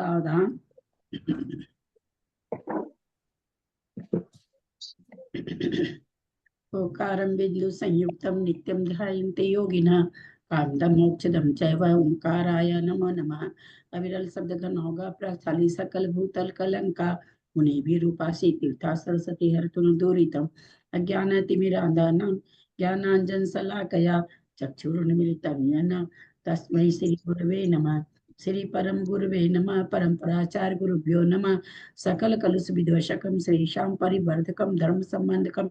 सावधान। ओंकारं बिंदु संयुक्तं नित्यं ध्यायन्ते योगिनः कांतं मोक्षदं चैव ओंकाराय नमो नमः। अविरल शब्द घन होगा प्रस्थाली सकल भूतल कलंका मुनि भी रूपासी तीर्था सरस्वती हरतुन दूरितम अज्ञान तिमिरांधनं ज्ञानांजन शलाकया चक्षुरुन्मीलितं येन तस्मै श्री गुरवे नमः। श्री परम गुरुवे नमः। परंपराचार्य गुरुभ्यो नमः। सकल कलुष विद्वशकम श्रीशां परिवर्धकम धर्म संबंधकम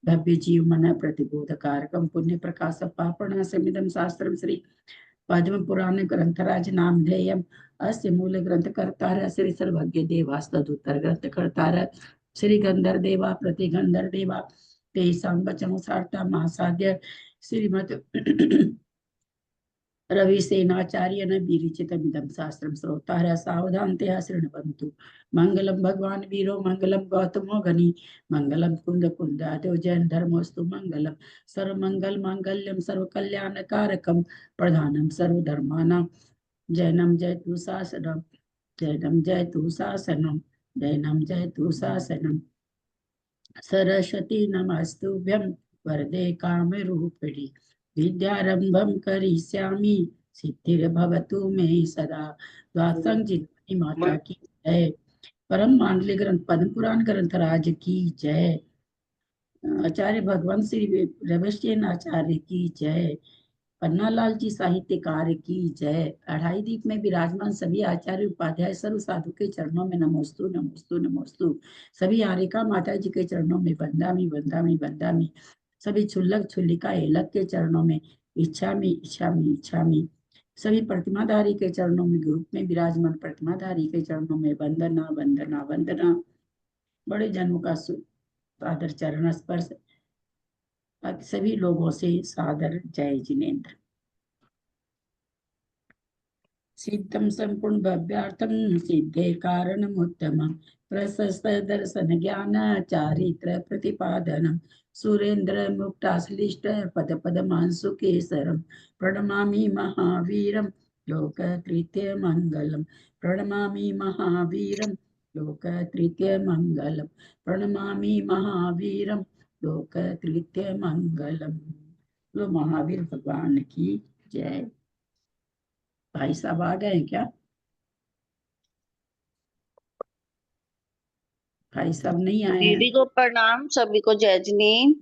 भव्य जीव मन प्रतिबोधकारकम पुण्य प्रकाश पापण समिदम शास्त्रम श्री पद्म पुराण ग्रंथराज नामधेयम अस्य मूल ग्रंथ कर्तार श्री सर्वज्ञ देवास्तदुत्तर ग्रंथ कर्तार श्री गंधर देवा प्रति गंधर देवा तेषां वचनसार्था महासाध्य श्रीमद रविसेनाचार्य विरचितमिदं शास्त्रं श्रोतारः सावधानतया शृण्वन्तु। मंगलम भगवान वीरो मंगलम गौतमो गनि मंगलम कुंद कुंदादो जैन धर्मोस्तु मंगलम सर्वमंगल मांगल्यम सर्वकल्याणकारकम प्रधानम सर्वधर्माणां जैनम जयतु शासनम जैनम जयतु शासनम जैनम जयतु शासनम। सरस्वती नमस्तुभ्यं वरदे कामरूपिणी विद्यारंभं करिष्यामि सिद्धिर्भवतु मे सदा। द्वादशं चिन्मयी माता की जय। परम मांडल्य ग्रंथ पद्म पुराण ग्रंथराज की जय। आचार्य भगवान श्री रविशेन आचार्य की जय। पन्नालाल जी साहित्यकार की जय। अढ़ाई दीप में विराजमान सभी आचार्य उपाध्याय सर्व साधु के चरणों में नमोस्तु नमोस्तु नमोस्तु। सभी आरिका माता जी के चरणों में वंदामी वंदामी वंदामी। सभी छुल्लक छुल्लिका एलक के चरणों में इच्छामी इच्छामी इच्छामी। सभी प्रतिमाधारी के चरणों में ग्रुप में विराजमान प्रतिमाधारी के चरणों में वंदना वंदना वंदना। बड़े जन्मों का सादर चरण स्पर्श। सभी लोगों से सादर जय जिनेन्द्र। सिद्धम संपूर्ण भव्यार्थम सिद्धे कारणमुत्तमं प्रशस्त दर्शन ज्ञान चारित्र प्रतिपादनम सुरेंद्र मुक्ताश्लिष्ट पद पदमांसु केसरम प्रणमामि महावीरम लोक तृतीय मंगलम प्रणमामि महावीरम लोक तृतीय मंगलम प्रणमामि महावीरम लोक तृतीय मंगलम। लो महावीर भगवान की जय। भाई साहब आ गए क्या? भाई साहब नहीं आए हैं। दीदी को प्रणाम, सभी को जय जिनेन्द्र।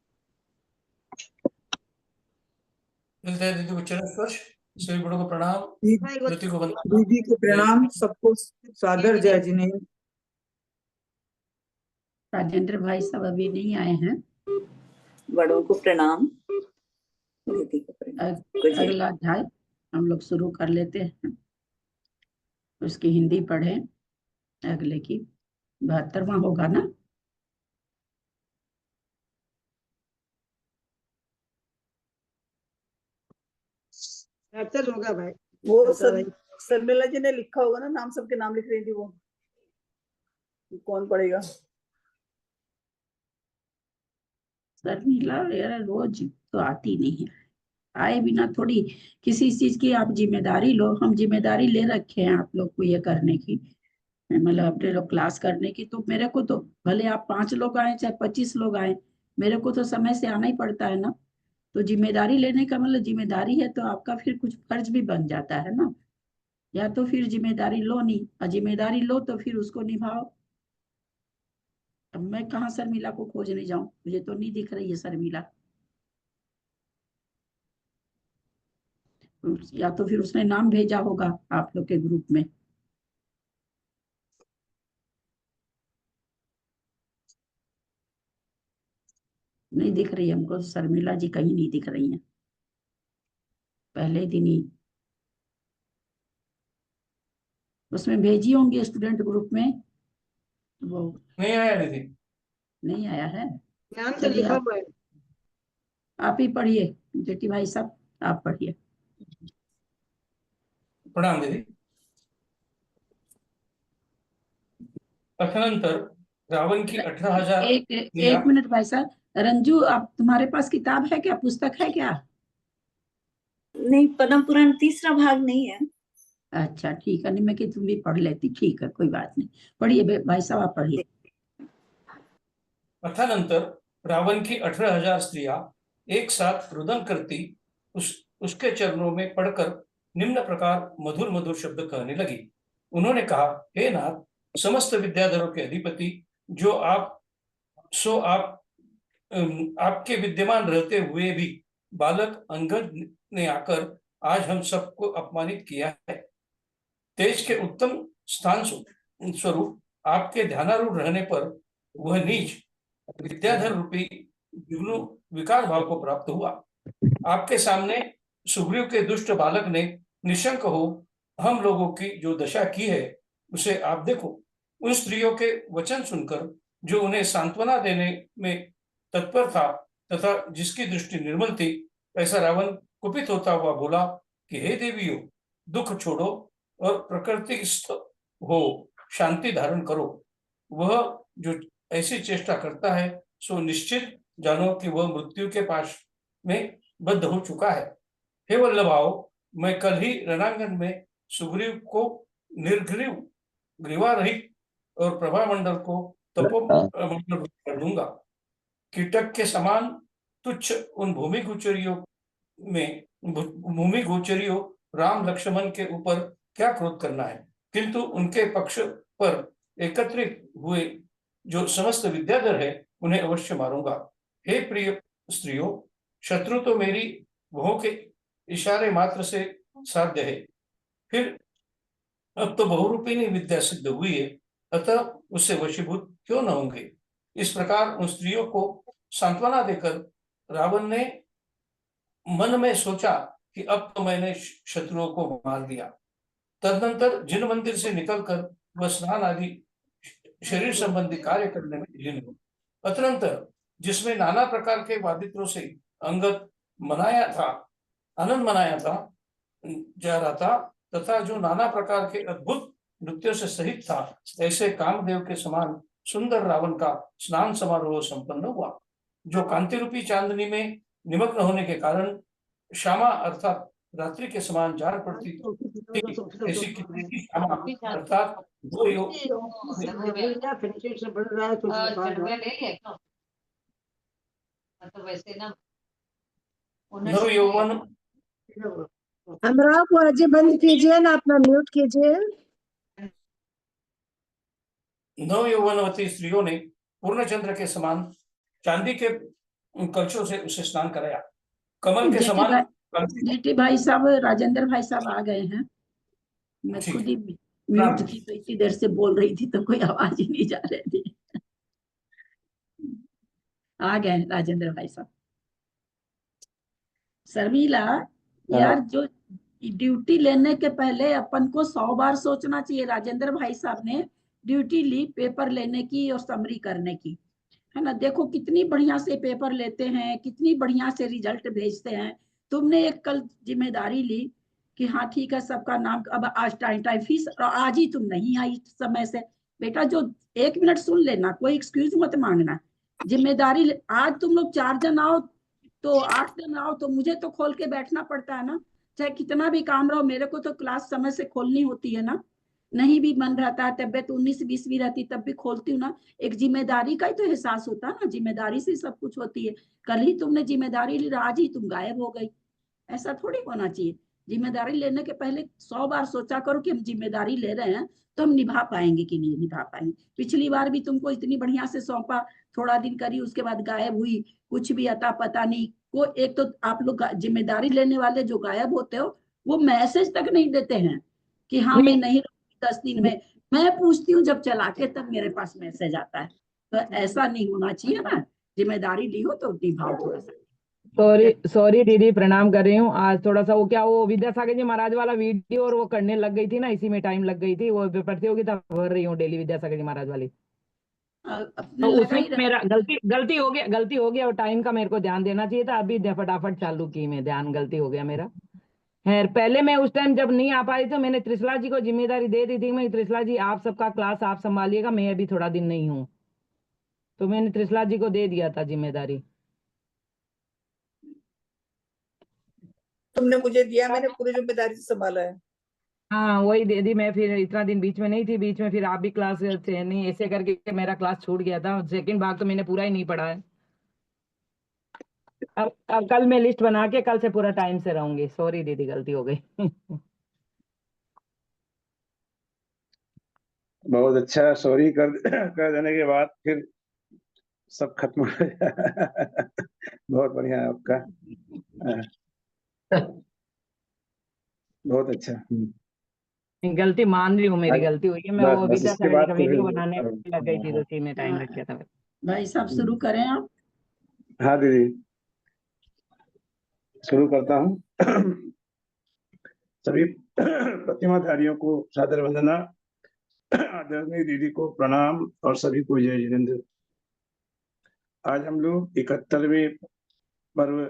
मिलते हैं दीदी को चरण स्पर्श। सभी बड़ों को प्रणाम, ज्योति को वंदना। दीदी को प्रणाम, सबको सादर जय जिनेन्द्र। राजेंद्र भाई साहब अभी नहीं आए हैं। बड़ों को प्रणाम, दीदी को प्रणाम। अगला अध्याय हम लोग शुरू कर लेते हैं। उसकी हिंदी पढ़े। अगले की 72वां होगा ना? होगा भाई। वो शर्मिला जी ने लिखा होगा ना, नाम सबके नाम लिख रही थी वो। कौन पढ़ेगा? शर्मिला यार रोज तो आती नहीं है। आए बिना थोड़ी किसी चीज की आप जिम्मेदारी लो। हम जिम्मेदारी ले रखे हैं आप लोग को ये करने की, मतलब अपने लोग क्लास करने की। तो मेरे को तो भले आप 5 लोग आए चाहे 25 लोग आए, मेरे को तो समय से आना ही पड़ता है ना। तो जिम्मेदारी लेने का मतलब जिम्मेदारी है तो आपका फिर कुछ फर्ज भी बन जाता है ना। या तो फिर जिम्मेदारी लो नहीं, और जिम्मेदारी लो तो फिर उसको निभाओ। अब मैं कहाँ शर्मिला को खोजने जाऊं? मुझे तो नहीं दिख रही है शर्मिला। या तो फिर उसने नाम भेजा होगा आप लोग के ग्रुप में। नहीं दिख रही हमको शर्मिला जी, कहीं नहीं दिख रही हैं। पहले दिन ही उसमें भेजी होंगी स्टूडेंट ग्रुप में। वो नहीं आया दीदी। नहीं आया है। नाम तो चलिए लिखा हुआ है। आप ही पढ़िए जेठी भाई साहब, आप पढ़िए। प्रणाम दीदी। अथानंतर रावण की 18,000 एक मिनट भाई साहब। रंजू, आप तुम्हारे पास किताब है क्या, पुस्तक है क्या? नहीं, पद्म पुराण तीसरा भाग नहीं है। अच्छा ठीक है, नहीं मैं कि तुम भी पढ़ लेती, ठीक है कोई बात नहीं। पढ़िए भाई साहब, आप पढ़िए। अथानंतर रावण की 18,000 स्त्रियां एक साथ रुदन करती उसके चरणों में पड़कर निम्न प्रकार मधुर मधुर शब्द कहने लगी। उन्होंने कहा, हे नाथ, समस्त विद्याधरों के अधिपति, जो आप सो आपके विद्यमान रहते हुए भी बालक अंगद ने आकर आज हम सबको अपमानित किया है। तेज के उत्तम स्थान स्वरूप आपके ध्यानारूढ़ रहने पर वह नीच विद्याधर रूपी जुगनू विकार भाव को प्राप्त हुआ। आपके सामने सुग्रीव के दुष्ट बालक ने निशंक हो हम लोगों की जो दशा की है उसे आप देखो। उन स्त्रियों के वचन सुनकर जो उन्हें सांत्वना देने में तत्पर था तथा जिसकी दृष्टि निर्मल थी, ऐसा रावण कुपित होता हुआ बोला कि हे देवियों, दुख छोड़ो और प्रकृतिस्थ हो शांति धारण करो। वह जो ऐसी चेष्टा करता है सो निश्चित जानो कि वह मृत्यु के पास में बद्ध हो चुका है। हे वल्लभाओ, मैं कल ही रणांगन में सुग्रीव को निर्ग्रीव ग्रीवा रहित और प्रभामंडल को तपोमंडल कर दूंगा। कीटक के समान तुच्छ उन भूमि गोचरियों राम लक्ष्मण के ऊपर क्या क्रोध करना है, किंतु उनके पक्ष पर एकत्रित हुए जो समस्त विद्याधर है उन्हें अवश्य मारूंगा। हे प्रिय स्त्रियों, शत्रु तो मेरी भों के इशारे मात्र से साध्य है, फिर अब तो बहुरूपिणी विद्या सिद्ध हुई है, अतः उससे वशीभूत क्यों न होंगे। इस प्रकार उन स्त्रियों को सांत्वना देकर रावण ने मन में सोचा कि अब तो मैंने शत्रुओं को मार दिया। तदनंतर जिन मंदिर से निकलकर वह स्नान आदि शरीर संबंधी कार्य करने में लीन हो। अतरंतर जिसमें नाना प्रकार के वादित्रों से अंगद आनंद मनाया था जा रहा था तथा जो नाना प्रकार के अद्भुत नृत्यों से सहित था, ऐसे कामदेव के समान सुंदर रावण का स्नान समारोह संपन्न हुआ, जो कांति रूपी चांदनी में निमग्न होने के कारण श्यामा अर्थात रात्रि के समान जान पड़ती थी। ऐसी कितनी श्यामा अर्थात दो नव यौवन अनुराग को अजय बंद कीजिए ना, अपना म्यूट कीजिए। नव यौवनवती स्त्रियों ने पूर्णचंद्र के समान चांदी के कलशों से उसे स्नान कराया। कमल के समान जेठी भाई साहब, राजेंद्र भाई साहब आ गए हैं। मैं खुद ही म्यूट थी तो इतनी देर से बोल रही थी तो कोई आवाज ही नहीं जा रही थी। आ गए राजेंद्र भाई साहब। शर्मिला यार, जो ड्यूटी लेने के पहले अपन को 100 बार सोचना चाहिए। राजेंद्र भाई साहब ने ड्यूटी ली पेपर लेने की और समरी करने की, है ना। देखो कितनी बढ़िया से पेपर लेते हैं, कितनी बढ़िया से रिजल्ट भेजते हैं। तुमने एक कल जिम्मेदारी ली कि हाँ ठीक है सबका नाम, अब आज टाइम फीस, और आज ही तुम नहीं आई समय से। बेटा जो 1 मिनट सुन लेना, कोई एक्सक्यूज मत मांगना। जिम्मेदारी आज तुम लोग 4 जन आओ तो 8 जन आओ तो मुझे तो खोल के बैठना पड़ता है ना। चाहे कितना भी काम रहो, मेरे को तो क्लास समय से खोलनी होती है ना। नहीं भी मन रहता है, तबियत 19-20 भी रहती तब भी खोलती हूँ ना। एक जिम्मेदारी का ही तो एहसास होता है ना, जिम्मेदारी से सब कुछ होती है। कल ही तुमने जिम्मेदारी ली, आज ही तुम गायब हो गई, ऐसा थोड़ी होना चाहिए। जिम्मेदारी लेने के पहले 100 बार सोचा करो कि हम जिम्मेदारी ले रहे हैं तो हम निभा पाएंगे कि नहीं निभा पाएंगे। पिछली बार भी तुमको इतनी बढ़िया से सौंपा, थोड़ा दिन करी, उसके बाद गायब हुई, कुछ भी अता पता नहीं। को एक तो आप लोग जिम्मेदारी लेने वाले जो गायब होते हो, वो मैसेज तक नहीं देते हैं कि हाँ मैं नहीं 10 दिन में। मैं पूछती हूँ जब चला के, तब मेरे पास मैसेज आता है। तो ऐसा नहीं होना चाहिए ना, जिम्मेदारी ली हो तो निभाओ थोड़ा सा। सॉरी दीदी, प्रणाम कर रही हूँ। आज थोड़ा सा वो विद्यासागर जी महाराज वाला वीडियो और वो करने लग गई थी ना, इसी में टाइम लग गई थी। वो प्रतियोगिता भर रही हूँ डेली विद्यासागर जी महाराज वाली, तो उसमें मेरा गलती हो गया। और टाइम का मेरे को ध्यान देना चाहिए था, अभी फटाफट चालू की मैं, ध्यान गलती हो गया मेरा। है पहले मैं उस टाइम जब नहीं आ पाई तो मैंने त्रिशला जी को जिम्मेदारी दे दी थी। मैं त्रिशला जी आप सबका क्लास आप संभालिएगा, मैं अभी थोड़ा दिन नहीं हूँ, तो मैंने त्रिशला जी को दे दिया था जिम्मेदारी। तुमने मुझे दिया, मैंने पूरी जिम्मेदारी से संभाला है। हाँ वही दीदी, मैं फिर इतना दिन बीच में नहीं थी, बीच में फिर आप भी क्लास थे नहीं, ऐसे करके मेरा क्लास छूट गया था। सेकंड भाग तो मैंने पूरा ही नहीं पढ़ा है। अब कल मैं लिस्ट बना के कल से पूरा टाइम से रहूंगी। सॉरी दीदी, गलती हो गई। बहुत अच्छा, सॉरी कर कर देने के बाद फिर सब खत्म हो गया। बहुत बढ़िया है आपका। बहुत अच्छा। गलती मान रही हूँ, मेरी आज गलती हुई है। मैं बस वो बस इसके विद्यासागर जी बाद का तो वीडियो फिर बनाने लग गई थी, तो उसी में टाइम हाँ, लग गया था। भाई साहब शुरू करें आप। हाँ दीदी, शुरू करता हूँ। सभी प्रतिमाधारियों को सादर वंदना, आदरणीय दीदी को प्रणाम और सभी को जय जिनेन्द्र। आज हम लोग 71वें पर्व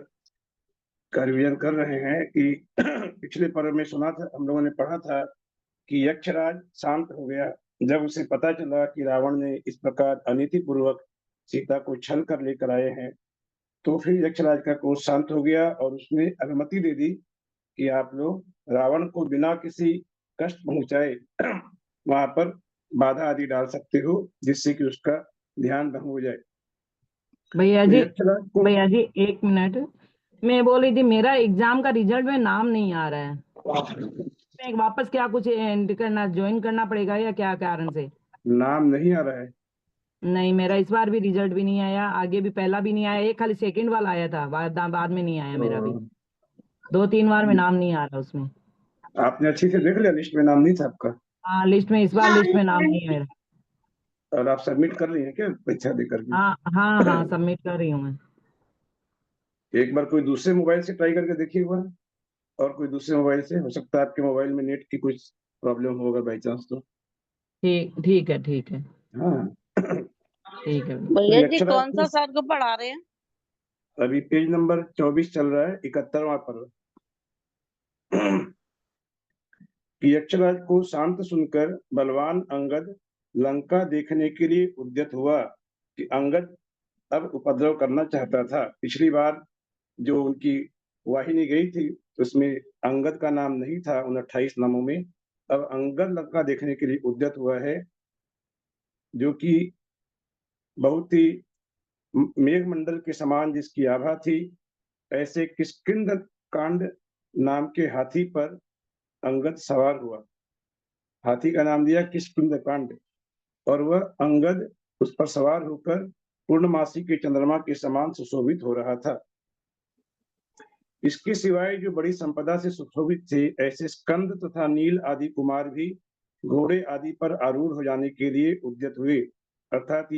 का रिवीजन कर रहे हैं कि पिछले पर्व में सुना था, हम लोगों ने पढ़ा था कि यक्षराज शांत हो गया जब उसे पता चला कि रावण ने इस प्रकार अनीति पूर्वक सीता को छल कर लेकर आए हैं। तो फिर यक्षराज का क्रोध शांत हो गया और उसने अनुमति दे दी कि आप लोग रावण को बिना किसी कष्ट पहुंचाए वहां पर बाधा आदि डाल सकते हो, जिससे कि उसका ध्यान भंग हो जाए। भैया तो जी, यक्षराज को भैया जी एक मिनट, मैं बोल रही थी मेरा एग्जाम का रिजल्ट में नाम नहीं आ रहा है। मैं वापस क्या कुछ एंड करना, ज्वाइन करना पड़ेगा या क्या कारण से? नाम नहीं आ रहा है। नहीं, मेरा इस बार भी रिजल्ट भी नहीं आया, आगे भी पहला भी नहीं आया, एक खाली सेकंड वाला आया था, बाद में नहीं आया मेरा भी। तो 2-3 बार में नाम नहीं आ रहा उसमें। आपने अच्छी से देख लिया, लिस्ट में नाम नहीं था आपका हाँ लिस्ट में, इस बार लिस्ट में नाम नहीं है मेरा। और आप सबमिट कर रही हैं क्या परीक्षा देकर के? हाँ हाँ हाँ, सबमिट कर रही हूँ मैं। एक बार कोई दूसरे मोबाइल से ट्राई करके देखिए एक बार, और कोई दूसरे मोबाइल से, हो सकता है आपके मोबाइल में नेट की कुछ प्रॉब्लम होगा बाई चांस तो। ठीक ठीक है, ठीक है, हाँ। ठीक है। तो भैया जी यक्षराज कौन सा को सर को पढ़ा रहे हैं? अभी पेज नंबर 24 चल रहा है, 71वां पर्व। कि यक्षराज को शांत सुनकर बलवान अंगद लंका देखने के लिए उद्यत हुआ कि अंगद अब उपद्रव करना चाहता था। पिछली बार जो उनकी वाहिनी गई थी उसमें अंगद का नाम नहीं था उन 28 नामों में। अब अंगद लंका देखने के लिए उद्यत हुआ है, जो कि बहुत ही मेघमंडल के समान जिसकी आभा थी। ऐसे किष्किंध कांड नाम के हाथी पर अंगद सवार हुआ। हाथी का नाम दिया किष्किंध कांड, और वह अंगद उस पर सवार होकर पूर्णमासी के चंद्रमा के समान सुशोभित हो रहा था। इसके सिवाय जो बड़ी संपदा से सुशोभित थे, ऐसे स्कंद तथा नील आदि कुमार भी घोड़े आदि पर आरूढ़ हो जाने के लिए उद्यत हुए। अर्थात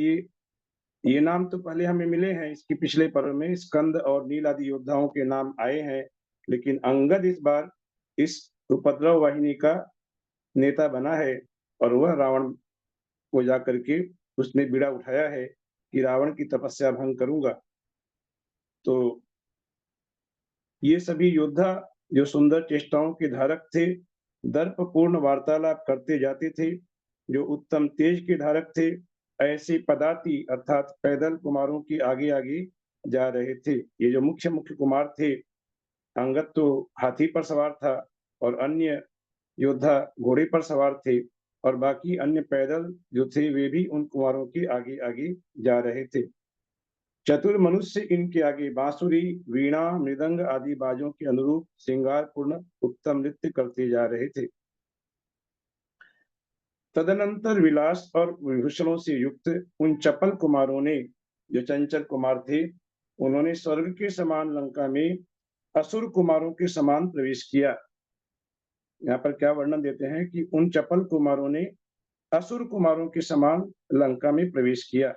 ये नाम तो पहले हमें मिले हैं, इसके पिछले पर्व में स्कंद और नील आदि योद्धाओं के नाम आए हैं, लेकिन अंगद इस बार इस उपद्रव वाहिनी का नेता बना है। और वह रावण को जाकर के उसने बीड़ा उठाया है कि रावण की तपस्या भंग करूंगा। तो ये सभी योद्धा जो सुंदर चेष्टाओं के धारक थे, दर्पपूर्ण वार्तालाप करते जाते थे, जो उत्तम तेज के धारक थे, ऐसे पदाति अर्थात पैदल कुमारों की आगे आगे जा रहे थे। ये जो मुख्य मुख्य कुमार थे, अंगद तो हाथी पर सवार था और अन्य योद्धा घोड़े पर सवार थे, और बाकी अन्य पैदल जो थे वे भी उन कुमारों के आगे आगे जा रहे थे। चतुर मनुष्य इनके आगे बांसुरी, वीणा, मृदंग आदि बाजों के अनुरूप श्रृंगारपूर्ण उत्तम नृत्य करते जा रहे थे। तदनंतर विलास और विभूषणों से युक्त उन चपल कुमारों ने, जो चंचल कुमार थे, उन्होंने स्वर्ग के समान लंका में असुर कुमारों के समान प्रवेश किया। यहाँ पर क्या वर्णन देते हैं कि उन चपल कुमारों ने असुर कुमारों के समान लंका में प्रवेश किया।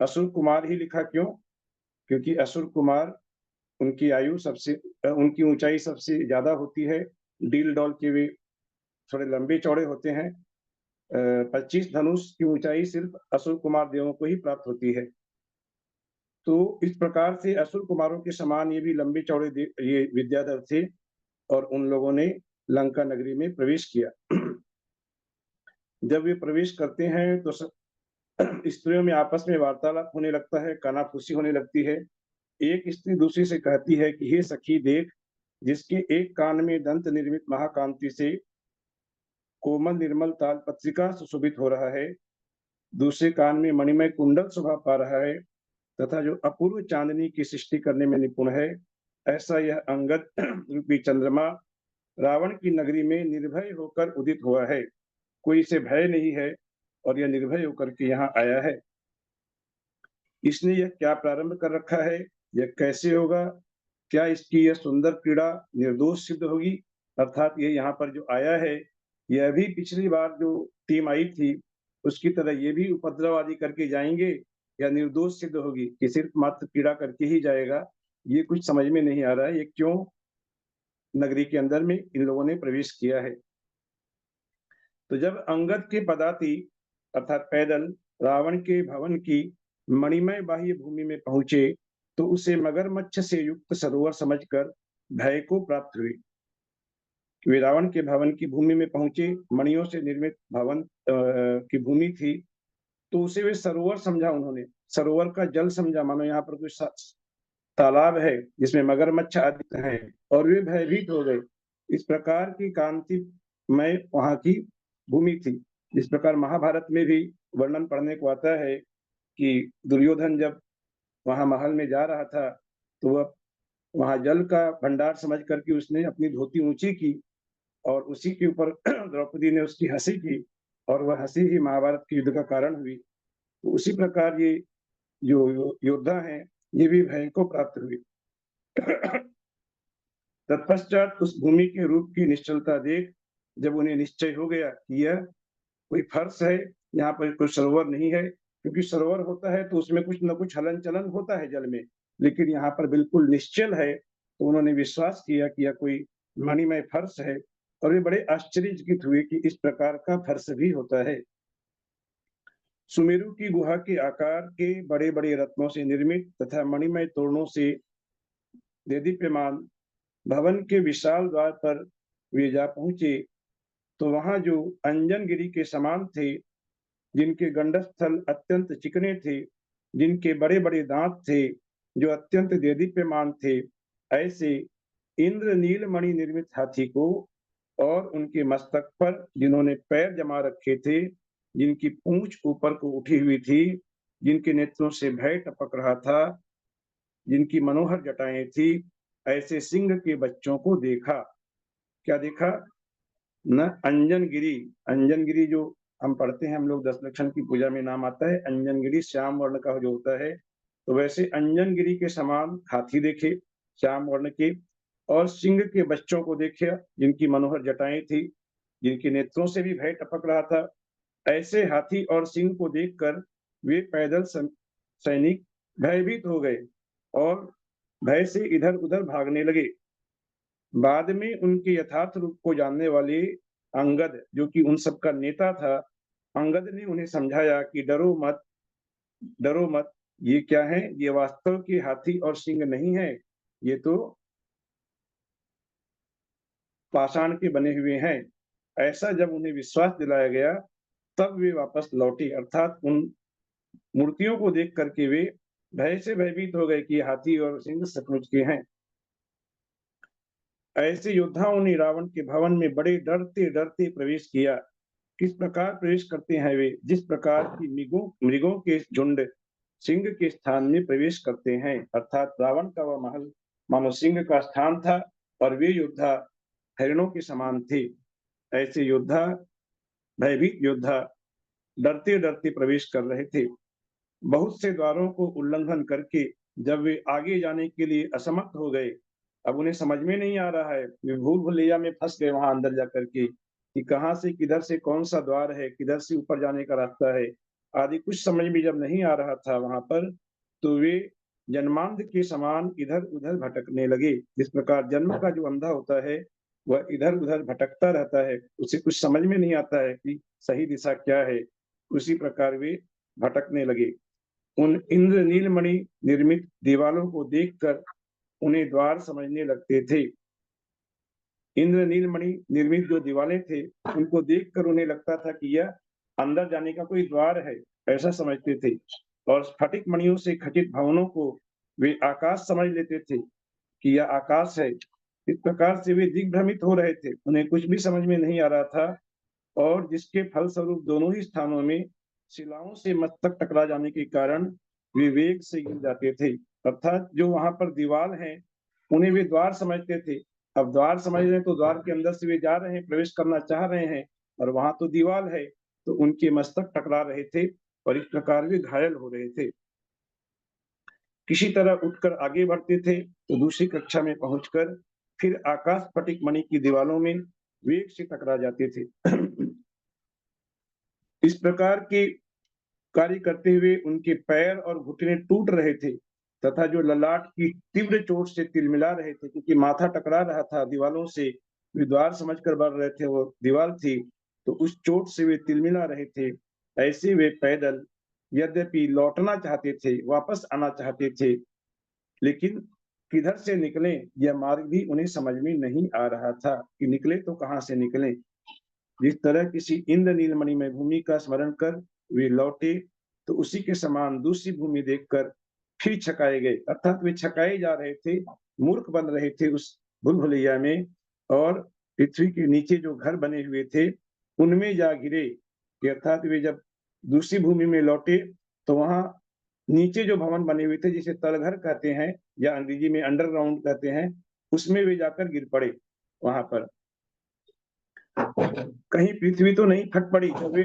असुर कुमार ही लिखा क्यों? क्योंकि असुर कुमार उनकी आयु सबसे, उनकी ऊंचाई सबसे ज्यादा होती है। डील डॉल के वे थोड़े लंबे चौड़े होते हैं। 25 धनुष की ऊंचाई सिर्फ असुर कुमार देवों को ही प्राप्त होती है। तो इस प्रकार से असुर कुमारों के समान ये भी लंबे चौड़े ये विद्याधर थे, और उन लोगों ने लंका नगरी में प्रवेश किया। जब वे प्रवेश करते हैं तो स्त्रियों में आपस में वार्तालाप होने लगता है, कानाफूसी होने लगती है। एक स्त्री दूसरी से कहती है कि हे सखी देख, जिसके एक कान में दंत निर्मित महाकांति से कोमल निर्मल ताल पत्रिका सुशोभित हो रहा है, दूसरे कान में मणिमय कुंडल शोभा पा रहा है तथा जो अपूर्व चांदनी की सृष्टि करने में निपुण है, ऐसा यह अंगद रूपी चंद्रमा रावण की नगरी में निर्भय होकर उदित हुआ है। कोई इसे भय नहीं है और यह निर्भय होकर के यहाँ आया है। इसने यह क्या प्रारंभ कर रखा है, यह कैसे होगा, क्या इसकी यह सुंदर क्रीड़ा निर्दोष सिद्ध होगी? अर्थात ये यहाँ पर जो आया है, यह भी पिछली बार जो टीम आई थी उसकी तरह ये भी उपद्रव आदि करके जाएंगे या निर्दोष सिद्ध होगी कि सिर्फ मात्र क्रीड़ा करके ही जाएगा? ये कुछ समझ में नहीं आ रहा है। ये क्यों नगरी के अंदर में इन लोगों ने प्रवेश किया है? तो जब अंगद के पदाति अर्थात पैदल रावण के भवन की मणिमय बाह्य भूमि में पहुंचे तो उसे मगरमच्छ से युक्त सरोवर समझकर भय को प्राप्त हुई। वे रावण के भवन की भूमि में पहुंचे, मणियों से निर्मित भवन की भूमि थी, तो उसे वे सरोवर समझा। उन्होंने सरोवर का जल समझा, मानो यहाँ पर कुछ तालाब है जिसमें मगरमच्छ आदि हैं, और वे भयभीत हो गए। इस प्रकार की कांतिमय वहां की भूमि थी। जिस प्रकार महाभारत में भी वर्णन पढ़ने को आता है कि दुर्योधन जब वहां महल में जा रहा था तो वह वहां जल का भंडार समझ करके उसने अपनी धोती ऊंची की और उसी के ऊपर द्रौपदी ने उसकी हंसी की और वह हंसी ही महाभारत के युद्ध का कारण हुई। तो उसी प्रकार ये जो योद्धा हैं ये भी भय को प्राप्त हुए। तत्पश्चात उस भूमि के रूप की निश्चलता देख जब उन्हें निश्चय हो गया कि यह कोई फर्श है, यहाँ पर कोई सरोवर नहीं है, क्योंकि सरोवर होता है तो उसमें कुछ न कुछ हलन चलन होता है जल में, लेकिन यहाँ पर बिल्कुल निश्चल है। तो उन्होंने विश्वास किया कि यह कोई मणिमय फर्श है और वे बड़े आश्चर्यचकित हुए कि इस प्रकार का फर्श भी होता है। सुमेरु की गुहा के आकार के बड़े बड़े रत्नों से निर्मित तथा मणिमय तोरणों से देदीप्यमान भवन के विशाल द्वार पर वे जा पहुंचे तो वहां जो अंजनगिरी के समान थे, जिनके गंडस्थल अत्यंत चिकने थे, जिनके बड़े बड़े दांत थे जो अत्यंत देदीप्यमान थे, ऐसे इंद्र नीलमणि निर्मित हाथी को और उनके मस्तक पर जिन्होंने पैर जमा रखे थे, जिनकी पूंछ ऊपर को उठी हुई थी, जिनके नेत्रों से भय टपक रहा था, जिनकी मनोहर जटाएं थी, ऐसे सिंह के बच्चों को देखा। क्या देखा? न अंजनगिरी, अंजनगिरी जो हम पढ़ते हैं हम लोग 10 लक्षण की पूजा में नाम आता है, अंजनगिरी श्याम वर्ण का जो होता है, तो वैसे अंजनगिरी के समान हाथी देखे श्याम वर्ण के, और सिंह के बच्चों को देखे जिनकी मनोहर जटाएं थी, जिनके नेत्रों से भी भय टपक रहा था। ऐसे हाथी और सिंह को देखकर वे पैदल सैनिक भयभीत हो गए और भय से इधर उधर भागने लगे। बाद में उनके यथार्थ रूप को जानने वाले अंगद, जो कि उन सबका नेता था, अंगद ने उन्हें समझाया कि डरो मत, डरो मत। ये क्या है? ये वास्तव के हाथी और सिंह नहीं है, ये तो पाषाण के बने हुए हैं। ऐसा जब उन्हें विश्वास दिलाया गया तब वे वापस लौटे, अर्थात उन मूर्तियों को देख करके वे भय से भयभीत हो गए कि हाथी और सिंह सचमुच के हैं। ऐसे योद्धाओं ने रावण के भवन में बड़े डरते डरते प्रवेश किया। किस प्रकार प्रवेश करते हैं वे? जिस प्रकार की मृगों के झुंड सिंह के स्थान में प्रवेश करते हैं, अर्थात रावण का वह महल मानो सिंह का स्थान था और वे योद्धा हरिणों के समान थे। ऐसे योद्धा, भयभीत योद्धा डरते डरते प्रवेश कर रहे थे। बहुत से द्वारों को उल्लंघन करके जब वे आगे जाने के लिए असमर्थ हो गए, अब उन्हें समझ में नहीं आ रहा है, वे भूल भुलैया में फंस गए वहां अंदर जाकर के कि कहाँ से किधर से कौन सा द्वार है, किधर से ऊपर जाने का रास्ता है आदि कुछ समझ में जब नहीं आ रहा था वहां पर, तो वे जन्मांध के समान इधर उधर भटकने लगे। जिस प्रकार जन्म का जो अंधा होता है वह इधर उधर भटकता रहता है, उसे कुछ समझ में नहीं आता है कि सही दिशा क्या है, उसी प्रकार वे भटकने लगे। उन इंद्र नीलमणि निर्मित दीवालों को देखकर उन्हें द्वार समझने लगते थे। इंद्र नीलमणि निर्मित जो दीवारें थे उनको देखकर उन्हें लगता था कि यह अंदर जाने का कोई द्वार है, ऐसा समझते थे। और स्फटिक मणियों से खचित भवनों को वे आकाश समझ लेते थे कि यह आकाश है। इस प्रकार से वे दिग्भ्रमित हो रहे थे, उन्हें कुछ भी समझ में नहीं आ रहा था और जिसके फलस्वरूप दोनों ही स्थानों में शिलाओं से मस्तक टकरा जाने के कारण वे वेग से गिर जाते थे। अर्थात जो वहां पर दीवार हैं उन्हें वे द्वार समझते थे। अब द्वार समझ रहे हैं तो द्वार के अंदर से वे जा रहे हैं, प्रवेश करना चाह रहे हैं, और वहां तो दीवार है, तो उनके मस्तक टकरा रहे थे और इस प्रकार वे घायल हो रहे थे। किसी तरह उठकर आगे बढ़ते थे तो दूसरी कक्षा में पहुंचकर फिर आकाश फटिक मणि की दीवारों में वेग से टकरा जाते थे। इस प्रकार के कार्य करते हुए उनके पैर और घुटने टूट रहे थे तथा जो ललाट की तीव्र चोट से तिलमिला रहे थे, क्योंकि माथा टकरा रहा था दीवारों से, वे द्वार समझकर बढ़ रहे थे, वो दीवार थी, तो उस चोट से वे तिलमिला रहे थे। ऐसे वे पैदल यद्यपि लौटना चाहते थे, वापस आना चाहते थे, लेकिन किधर से निकलें यह मार्ग भी उन्हें समझ में नहीं आ रहा था कि निकले तो कहां से निकलें। जिस तरह किसी इंद्र नीलमणि में भूमि का स्मरण कर वे लौटे, तो उसी के समान दूसरी भूमि देखकर फिर छकाए गए, अर्थात वे छकाए जा रहे थे, मूर्ख बन रहे थे उस भूल-भुलैया में, और पृथ्वी के नीचे जो घर बने हुए थे उनमें जा गिरे। अर्थात वे जब दूसरी भूमि में लौटे तो वहां नीचे जो भवन बने हुए थे, जिसे तलघर कहते हैं या अंग्रेजी में अंडरग्राउंड कहते हैं, उसमें वे जाकर गिर पड़े। वहां पर कहीं पृथ्वी तो नहीं फट पड़ी, तो वे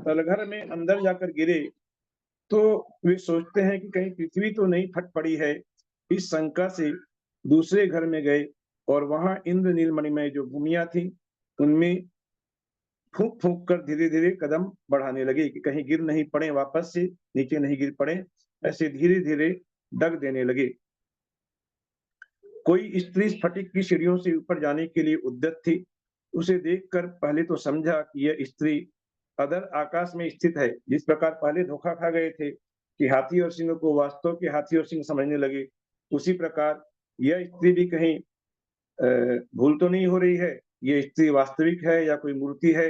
तलघर में अंदर जाकर गिरे, तो वे सोचते हैं कि कहीं पृथ्वी तो नहीं फट पड़ी है। इस शंका से दूसरे घर में गए और वहां इंद्र नीलमणि में जो भूमियां थी उनमें फूंक फूंक कर धीरे धीरे कदम बढ़ाने लगे कि कहीं गिर नहीं पड़े, वापस से नीचे नहीं गिर पड़े। ऐसे धीरे धीरे डग देने लगे। कोई स्त्री स्फटिक की सीढ़ियों से ऊपर जाने के लिए उद्यत थी। उसे देखकर पहले तो समझा कि यह स्त्री अदर आकाश में स्थित है। जिस प्रकार पहले धोखा खा गए थे कि हाथी और सिंह को वास्तव के हाथी और सिंह समझने लगे, उसी प्रकार यह स्त्री भी कहीं भूल तो नहीं हो रही है, ये स्त्री वास्तविक है या कोई मूर्ति है,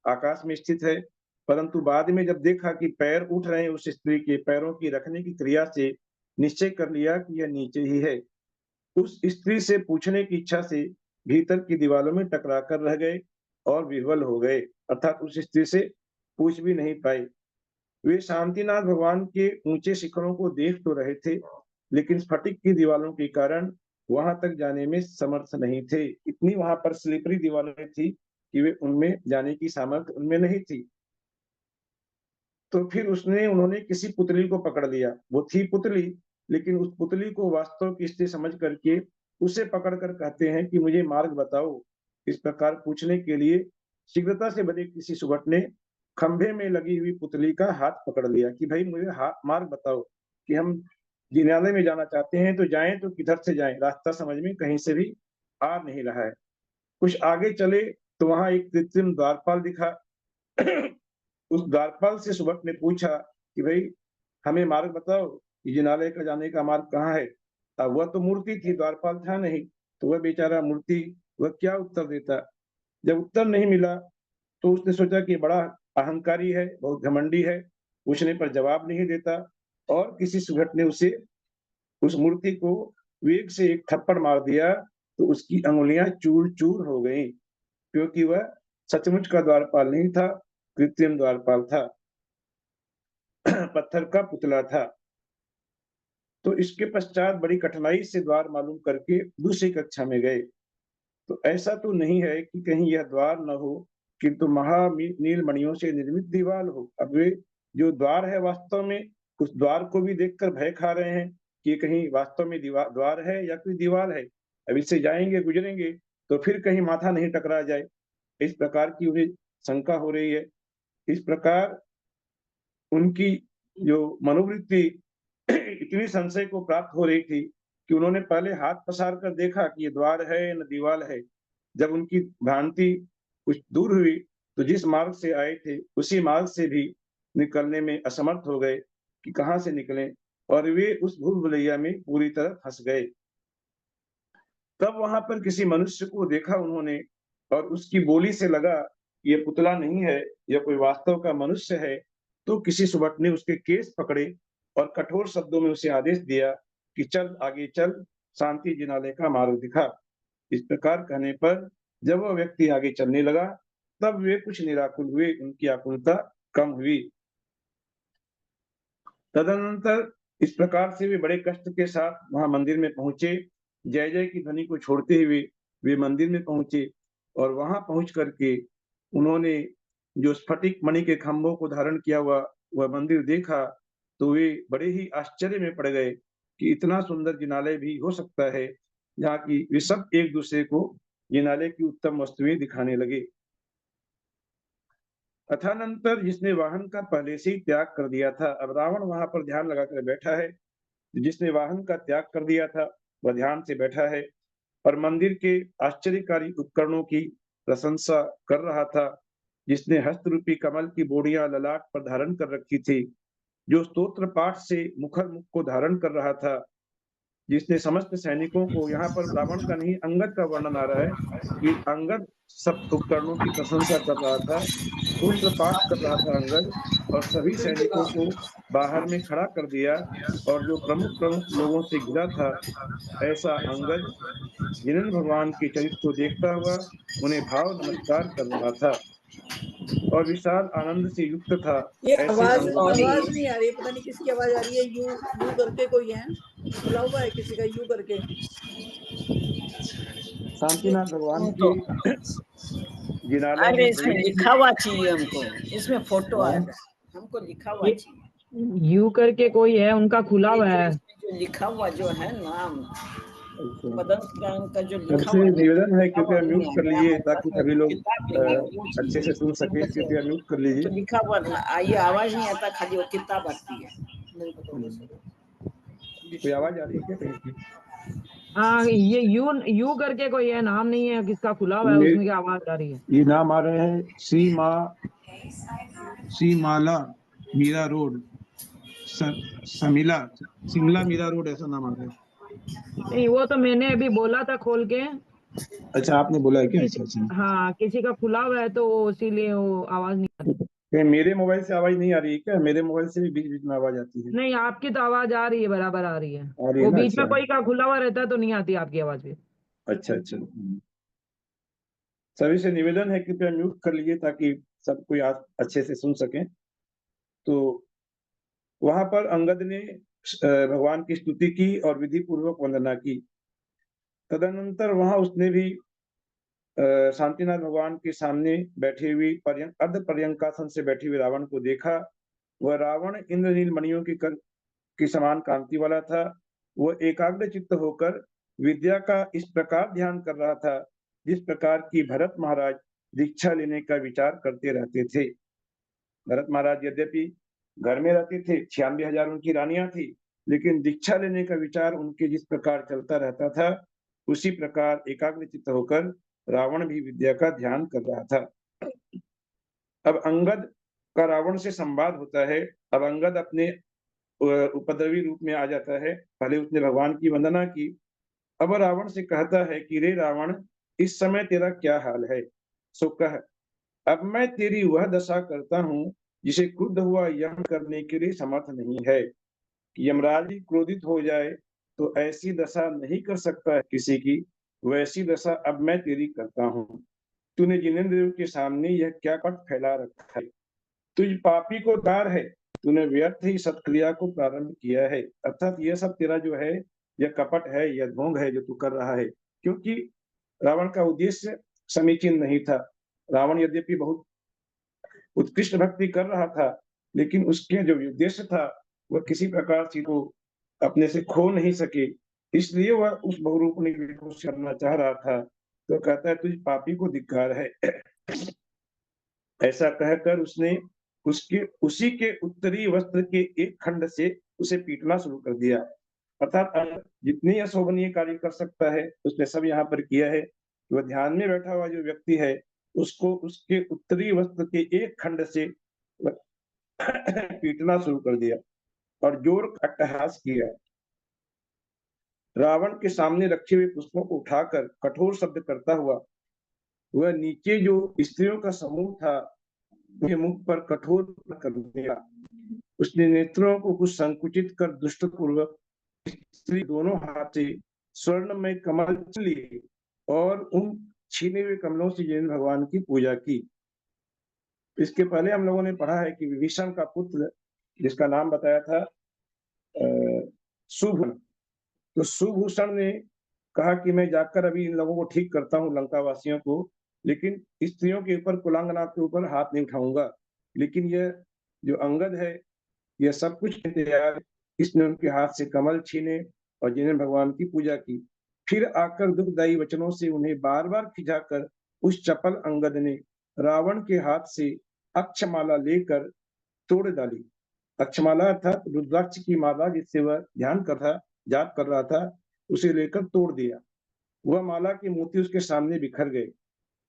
आकाश में स्थित है। परंतु बाद में जब देखा कि पैर उठ रहे हैं उस स्त्री के, पैरों की रखने की क्रिया से निश्चय कर लिया कि यह नीचे ही है। उस स्त्री से पूछने की इच्छा से भीतर की दीवारों में टकरा कर रह गए और विह्वल हो गए, अर्थात उस स्त्री से पूछ भी नहीं पाए। वे शांतिनाथ भगवान के ऊंचे शिखरों को देख तो रहे थे, लेकिन स्फटिक की दीवारों के कारण वहां तक जाने में समर्थ नहीं थे। इतनी वहां पर स्लिपरी दीवारें थी कि वे उनमें जाने की सामर्थ्य उनमें नहीं थी। तो फिर उन्होंने किसी पुतली को पकड़ लिया। वो थी पुतली, लेकिन उस पुतली को वास्तव की स्थिति समझ करके उसे पकड़कर कहते हैं कि मुझे मार्ग बताओ। इस प्रकार पूछने के लिए शीघ्रता से बने किसी सुबट ने खंभे में लगी हुई पुतली का हाथ पकड़ लिया कि भाई मुझे मार्ग बताओ कि हम जिन्यालय में जाना चाहते हैं, तो जाएं तो किधर से जाएं, रास्ता समझ में कहीं से भी आ नहीं रहा है। कुछ आगे चले तो वहां एक कृत्रिम द्वारपाल दिखा। उस द्वारपाल से सुबट ने पूछा कि भाई हमें मार्ग बताओ, जिनालय का जाने का मार्ग कहाँ है। अब वह तो मूर्ति थी, द्वारपाल था नहीं, तो वह बेचारा मूर्ति वह क्या उत्तर देता। जब उत्तर नहीं मिला तो उसने सोचा कि बड़ा अहंकारी है, बहुत घमंडी है, पूछने पर जवाब नहीं देता, और किसी सुबट ने उस मूर्ति को वेग से एक थप्पड़ मार दिया, तो उसकी अंगुलियां चूर चूर हो गईं, क्योंकि वह सचमुच का द्वारपाल नहीं था, कृत्रिम द्वारपाल था, पत्थर का पुतला था। तो इसके पश्चात बड़ी कठिनाई से द्वार मालूम करके दूसरी कक्षा में गए। तो ऐसा तो नहीं है कि कहीं यह द्वार न हो, किंतु महा नीलमणियों से निर्मित दीवार हो। अब वे जो द्वार है वास्तव में उस द्वार को भी देखकर भय खा रहे हैं कि कहीं वास्तव में द्वार है या कोई दीवार है। अब इससे जाएंगे गुजरेंगे तो फिर कहीं माथा नहीं टकरा जाए, इस प्रकार की उन्हें शंका हो रही है। इस प्रकार उनकी जो मनोवृत्ति इतनी संशय को प्राप्त हो रही थी कि उन्होंने पहले हाथ पसार कर देखा कि ये द्वार है न दीवार है। जब उनकी भ्रांति कुछ दूर हुई तो जिस मार्ग से आए थे उसी मार्ग से भी निकलने में असमर्थ हो गए कि कहां से निकलें, और वे उस भूल भुलैया में पूरी तरह फंस गए। तब वहां पर किसी मनुष्य को देखा उन्होंने, और उसकी बोली से लगा ये पुतला नहीं है, यह कोई वास्तव का मनुष्य है। तो किसी सुबट ने उसके केस पकड़े और कठोर शब्दों में उसे आदेश दिया कि चल आगे चल, शांति जिनालय का मार्ग दिखा। इस प्रकार कहने पर जब वह व्यक्ति आगे चलने लगा तब वे कुछ निराकुल हुए, उनकी आकुलता कम हुई। तदनंतर इस प्रकार से वे बड़े कष्ट के साथ वहां मंदिर में पहुंचे। जय जय की ध्वनि को छोड़ते हुए वे मंदिर में पहुंचे और वहां पहुंच करके उन्होंने जो स्फटिक मणि के खंभों को धारण किया हुआ वह मंदिर देखा, तो वे बड़े ही आश्चर्य में पड़ गए कि इतना सुंदर जिनालय भी हो सकता है, जहाँ की वे सब एक दूसरे को जिनालय की उत्तम वस्तुएं दिखाने लगे। अथानंतर जिसने वाहन का पहले से ही त्याग कर दिया था, अब रावण वहां पर ध्यान लगाकर बैठा है। जिसने वाहन का त्याग कर दिया था वह ध्यान से बैठा है और मंदिर के आश्चर्यकारी उपकरणों की प्रशंसा कर रहा था। जिसने हस्त रूपी कमल की बोड़ियां ललाट पर धारण कर रखी थी, जो स्तोत्र पाठ से मुखर मुख को धारण कर रहा था, जिसने समस्त सैनिकों को, यहाँ पर रावण का नहीं अंगद का वर्णन आ रहा है कि अंगद सब उपकरणों की प्रशंसा कर रहा था, स्तोत्र पाठ कर रहा था अंगद, और सभी सैनिकों को बाहर में खड़ा कर दिया और जो प्रमुख प्रमुख लोगों से घिरा था, ऐसा अंगद जिनेंद्र भगवान के चरित्र को देखता हुआ उन्हें भाव नमस्कार कर रहा था और विशाल आनंद से युक्त था। ये ऐसे आवाज अंगद आवाज नहीं आ रही, पता नहीं किसकी आवाज आ रही है। यू यू करके कोई है, खुला हुआ है किसी का यू करके। शांतिनाथ भगवान के जिनालय अरे में इसमें प्रवेश लिखा हुआ चाहिए हमको, इसमें फोटो आ हाँ, जाए, हमको लिखा हुआ चाहिए। यू करके कोई है, उनका खुला ये हुआ जो है। इसमें जो लिखा हुआ जो है नाम अच्छा। मदन पुराण का जो लिखा सबसे हुआ निवेदन है लिखा हुआ कृपया म्यूट नहीं कर है, लीजिए हमारे पास ताकि में सभी लोग किताब नहीं है, वो अच्छे से चाहिए। सुन सके। कृपया म्यूट कर जो लीजिए। लिखा हुआ ये आवाज नहीं आता, खाली वो किताब आती है। नहीं पता कैसे। कोई आवाज आ रही है क्या कहीं की? हाँ, ये यू करके कोई है, नाम नहीं है किसका खुला हुआ है, मेरे उसमें क्या आवाज आ रही है। ये नाम आ रहे हैं सीमाला मीरा रोड, समिला शिमला मीरा रोड, ऐसा नाम आ रहा है। नहीं, वो तो मैंने अभी बोला था खोल के। अच्छा, आपने बोला है क्या? अच्छा अच्छा। हाँ, किसी का खुला हुआ है तो वो इसीलिए वो आवाज नहीं आ रही। क्या मेरे मोबाइल से आवाज नहीं आ रही है क्या? मेरे मोबाइल से भी बीच बीच में आवाज आती है। नहीं, आपकी तो आवाज आ रही है, बराबर आ रही है। आ रही है वो ना? बीच में अच्छा कोई का खुला हुआ रहता है तो नहीं आती आपकी आवाज भी। अच्छा अच्छा। सभी से निवेदन है कृपया म्यूट कर लीजिए ताकि सब कोई अच्छे से सुन सके। तो वहां पर अंगद ने भगवान की स्तुति की और विधि पूर्वक वंदना की। तदनंतर वहां उसने भी शांतिनाथ भगवान के सामने बैठी हुई अर्ध पर्यंकासन से बैठी हुई रावण को देखा। वह रावण इंद्रनील मणियों की समान कांति वाला था। वह एकाग्र चित्त होकर विद्या का इस प्रकार ध्यान कर रहा था जिस प्रकार की भरत महाराज दीक्षा लेने का विचार करते रहते थे। भरत महाराज यद्यपि घर में रहते थे, 96,000 उनकी रानियां थी, लेकिन दीक्षा लेने का विचार उनके जिस प्रकार चलता रहता था, उसी प्रकार एकाग्र चित्त होकर रावण भी विद्या का ध्यान कर रहा था। अब अंगद का रावण से संवाद होता है। अब अंगद अपने उपद्रवी रूप में आ जाता है। पहले उसने भगवान की वंदना की, अब रावण से कहता है कि रे रावण, इस समय तेरा क्या हाल है? सो कह, अब मैं तेरी वह दशा करता हूँ जिसे क्रुद्ध हुआ यम करने के लिए समर्थ नहीं है। यमराज जी क्रोधित हो जाए तो ऐसी दशा नहीं कर सकता है किसी की, वैसी दशा अब मैं तेरी करता हूँ। तूने जिनेंद्र देव के सामने यह क्या कपट फैला रखा है? तुझ पापी को तार है, तूने व्यर्थ ही सत्क्रिया को प्रारंभ किया है। अर्थात यह सब तेरा जो है यह कपट है, यह ढोंग है जो तू कर रहा है। क्योंकि रावण का उद्देश्य समीचीन नहीं था। रावण यद्यपि बहुत उत्कृष्ट भक्ति कर रहा था, लेकिन उसके जो उद्देश्य था वह किसी प्रकार से को अपने से खो नहीं सके, इसलिए वह उस बहुरूपणी को करना चाह रहा था। तो कहता है तुझ पापी को धिक्कार है। ऐसा कहकर उसने उसी के उत्तरी वस्त्र के एक खंड से उसे पीटना शुरू कर दिया। अर्थात जितनी अशोभनीय कार्य कर सकता है उसने सब यहाँ पर किया है। वह ध्यान में बैठा हुआ जो व्यक्ति है उसको उसके उत्तरी वस्त्र के एक खंड से पीटना शुरू कर दिया और जोर का अट्टहास किया। रावण के सामने रखे हुए पुष्पों को उठाकर कठोर शब्द करता हुआ वह नीचे जो स्त्रियों का समूह था उनके मुख पर कठोर कर दिया। उसने नेत्रों को कुछ संकुचित कर दुष्ट पूर्वक स्त्री दोनों हाथ से स्वर्ण में कमल लिए और उन छीने हुए कमलों से जिनेंद्र भगवान की पूजा की। इसके पहले हम लोगों ने पढ़ा है कि विभीषण का पुत्र जिसका नाम बताया था सुभूषण, तो सुभूषण ने कहा कि मैं जाकर अभी इन लोगों को ठीक करता हूँ लंका वासियों को, लेकिन स्त्रियों के ऊपर, कुलांगना के ऊपर हाथ नहीं उठाऊंगा। लेकिन यह जो अंगद है यह सब कुछ तैयार, इसने उनके हाथ से कमल छीने और जिनेंद्र भगवान की पूजा की। फिर आकर दुखदायी वचनों से उन्हें बार बार खिंचाकर उस चपल अंगद ने रावण के हाथ से अक्षमाला लेकर तोड़ डाली। अक्षमाला अर्थात रुद्राक्ष की माला जिससे वह ध्यान कर रहा, जाप कर रहा था, उसे लेकर तोड़ दिया। वह माला के मोती उसके सामने बिखर गए।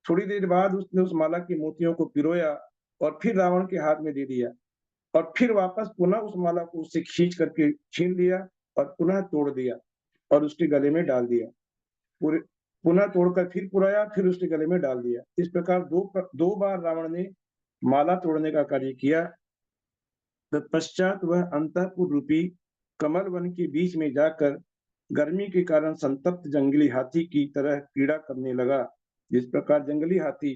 थोड़ी देर बाद उसने उस माला के मोतियों को पिरोया और फिर रावण के हाथ में दे दिया और फिर वापस पुनः उस माला को उससे खींच करके छीन लिया और पुनः तोड़ दिया और उसके गले में डाल दिया। पुनः तोड़कर फिर पुराया, फिर उसके गले में डाल दिया। इस प्रकार दो बार रावण ने माला तोड़ने का कार्य किया। तत्पश्चात वह अंतःपुर रूपी कमल वन के बीच में जाकर गर्मी के कारण संतप्त जंगली हाथी की तरह पीड़ा करने लगा। जिस प्रकार जंगली हाथी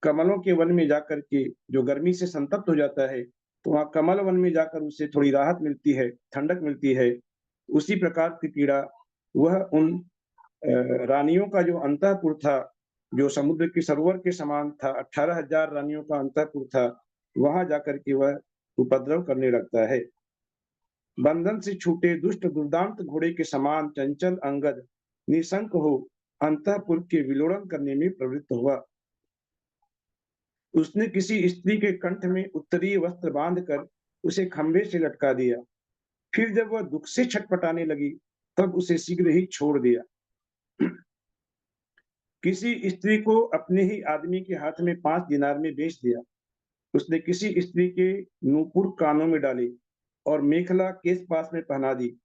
कमलों के वन में जाकर के जो गर्मी से संतप्त हो जाता है, तो वहां कमल वन में जाकर उसे थोड़ी राहत मिलती है, ठंडक मिलती है। उसी प्रकार की पीड़ा वह उन रानियों का जो अंतःपुर था, जो समुद्र के सरोवर के समान था, 18,000 रानियों का अंतःपुर था, वहां जाकर के वह उपद्रव करने लगता है। बंधन से छूटे दुष्ट दुर्दांत घोड़े के समान चंचल अंगद निशंक हो अंतःपुर के विलोड़न करने में प्रवृत्त हुआ। उसने किसी स्त्री के कंठ में उत्तरीय वस्त्र बांधकर उसे खंभे से लटका दिया। फिर जब वह दुख से छटपटाने लगी तब उसे शीघ्र ही छोड़ दिया। किसी स्त्री को अपने ही आदमी के हाथ में 5 दिनार में बेच दिया। उसने किसी स्त्री के नूपुर कानों में डाले और मेखला केस पास में पहना दी।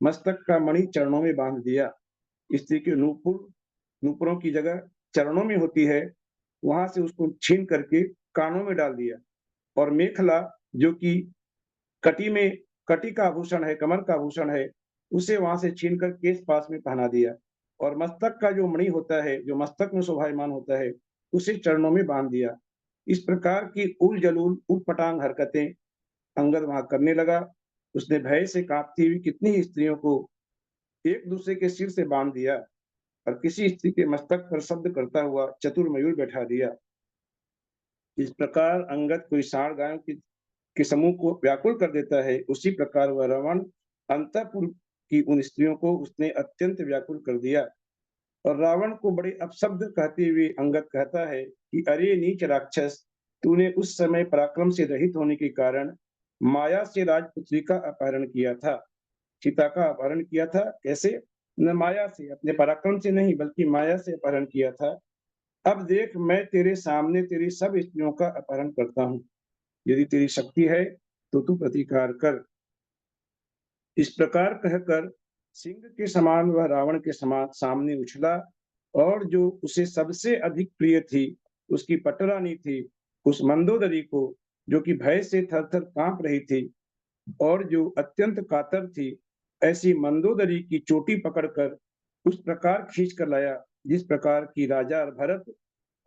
मस्तक का मणि चरणों में बांध दिया। स्त्री के नूपुरों की जगह चरणों में होती है, वहां से उसको छीन करके कानों में डाल दिया और मेखला जो कि कटी का आभूषण है, कमर का आभूषण है, उसे वहां से छीन कर केस पास में पहना दिया और मस्तक का जो मणि होता है, जो मस्तक में शोभायमान होता है, उसे चरणों में बांध दिया। इस प्रकार की उल जलूल उटपटांग हरकतें अंगद वहां करने लगा। उसने भय से कांपती हुई कितनी ही स्त्रियों को एक दूसरे के सिर से बांध दिया और किसी स्त्री के मस्तक पर शब्द करता हुआ चतुर मयूर बैठा दिया। इस प्रकार अंगद कोई साढ़ गायों के समूह को व्याकुल कर देता है, उसी प्रकार वह रावण अंतःपुर की उन स्त्रियों को उसने अत्यंत व्याकुल कर दिया। और रावण को बड़े अपशब्द कहते हुए अंगद कहता है कि अरे नीच राक्षस, तूने उस समय पराक्रम से रहित होने के कारण माया से राजपुत्री का अपहरण किया था, सीता का अपहरण किया था। कैसे? न माया से, अपने पराक्रम से नहीं बल्कि माया से अपहरण किया था। अब देख, मैं तेरे सामने तेरी सब स्त्रियों का अपहरण करता हूँ। यदि तेरी शक्ति है तो तू प्रतिकार कर। इस प्रकार कहकर सिंह के समान वह रावण के समान सामने उछला और जो उसे सबसे अधिक प्रिय थी, उसकी पटरानी थी, उस मंदोदरी को, जो कि भय से थर-थर कांप रही थी और जो अत्यंत कातर थी, ऐसी मंदोदरी की चोटी पकड़कर उस प्रकार खींच कर लाया जिस प्रकार की राजा भरत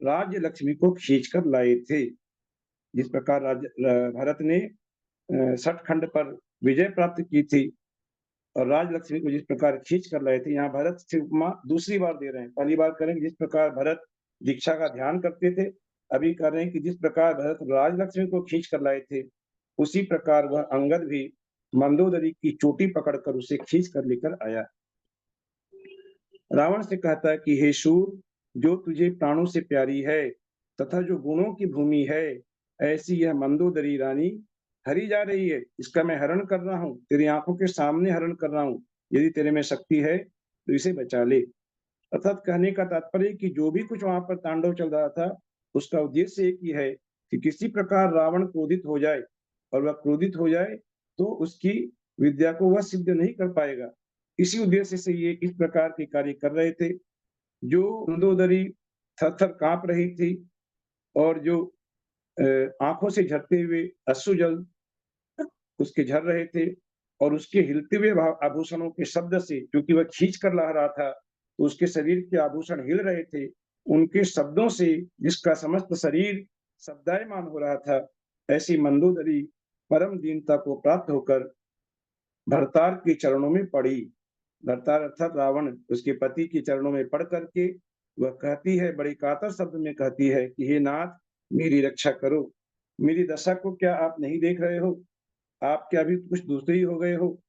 राज्य लक्ष्मी को खींच कर लाए थे। जिस प्रकार भरत ने सतखंड पर विजय प्राप्त की थी और राजलक्ष्मी को जिस प्रकार खींच कर लाए थे, यहाँ भरत से उपमा दूसरी बार दे रहे हैं। पहली बार करेंगे जिस प्रकार भरत दीक्षा का ध्यान करते थे, अभी कर रहे हैं कि जिस प्रकार भरत राजलक्ष्मी को खींच कर लाए थे, उसी प्रकार वह अंगद भी मंदोदरी की चोटी पकड़कर उसे खींच कर लेकर आया। रावण से कहता है कि हे शूर, जो तुझे प्राणों से प्यारी है तथा जो गुणों की भूमि है, ऐसी यह मंदोदरी रानी हरी जा रही है। इसका मैं हरण कर रहा हूँ, तेरी आंखों के सामने हरण कर रहा हूँ। यदि तेरे में शक्ति है तो इसे बचा ले। अर्थात कहने का तात्पर्य कि जो भी कुछ वहां पर तांडव चल रहा था, उसका उद्देश्य एक ही है कि किसी प्रकार रावण क्रोधित हो जाए, और वह क्रोधित हो जाए तो उसकी विद्या को वह सिद्ध नहीं कर पाएगा। इसी उद्देश्य से ये इस प्रकार के कार्य कर रहे थे। जो मंदोदरी थर-थर कांप रही थी और जो आंखों से झरते हुए अश्रु जल उसके झर रहे थे और उसके हिलते हुए आभूषणों के शब्द से, क्योंकि वह खींच कर ला रहा था तो उसके शरीर के आभूषण हिल रहे थे उनके शब्दों से जिसका समस्त शरीर शब्दायमान हो रहा था, ऐसी मंदोदरी परम दीनता को प्राप्त होकर भरतार के चरणों में पड़ी। भरतार अर्थात रावण उसके पति के चरणों में पड़ करके वह कहती है, बड़े कातर शब्द में कहती है कि हे नाथ, मेरी रक्षा करो, मेरी दशा को क्या आप नहीं देख रहे हो? आप क्या अभी कुछ दूसरे हो गए हो?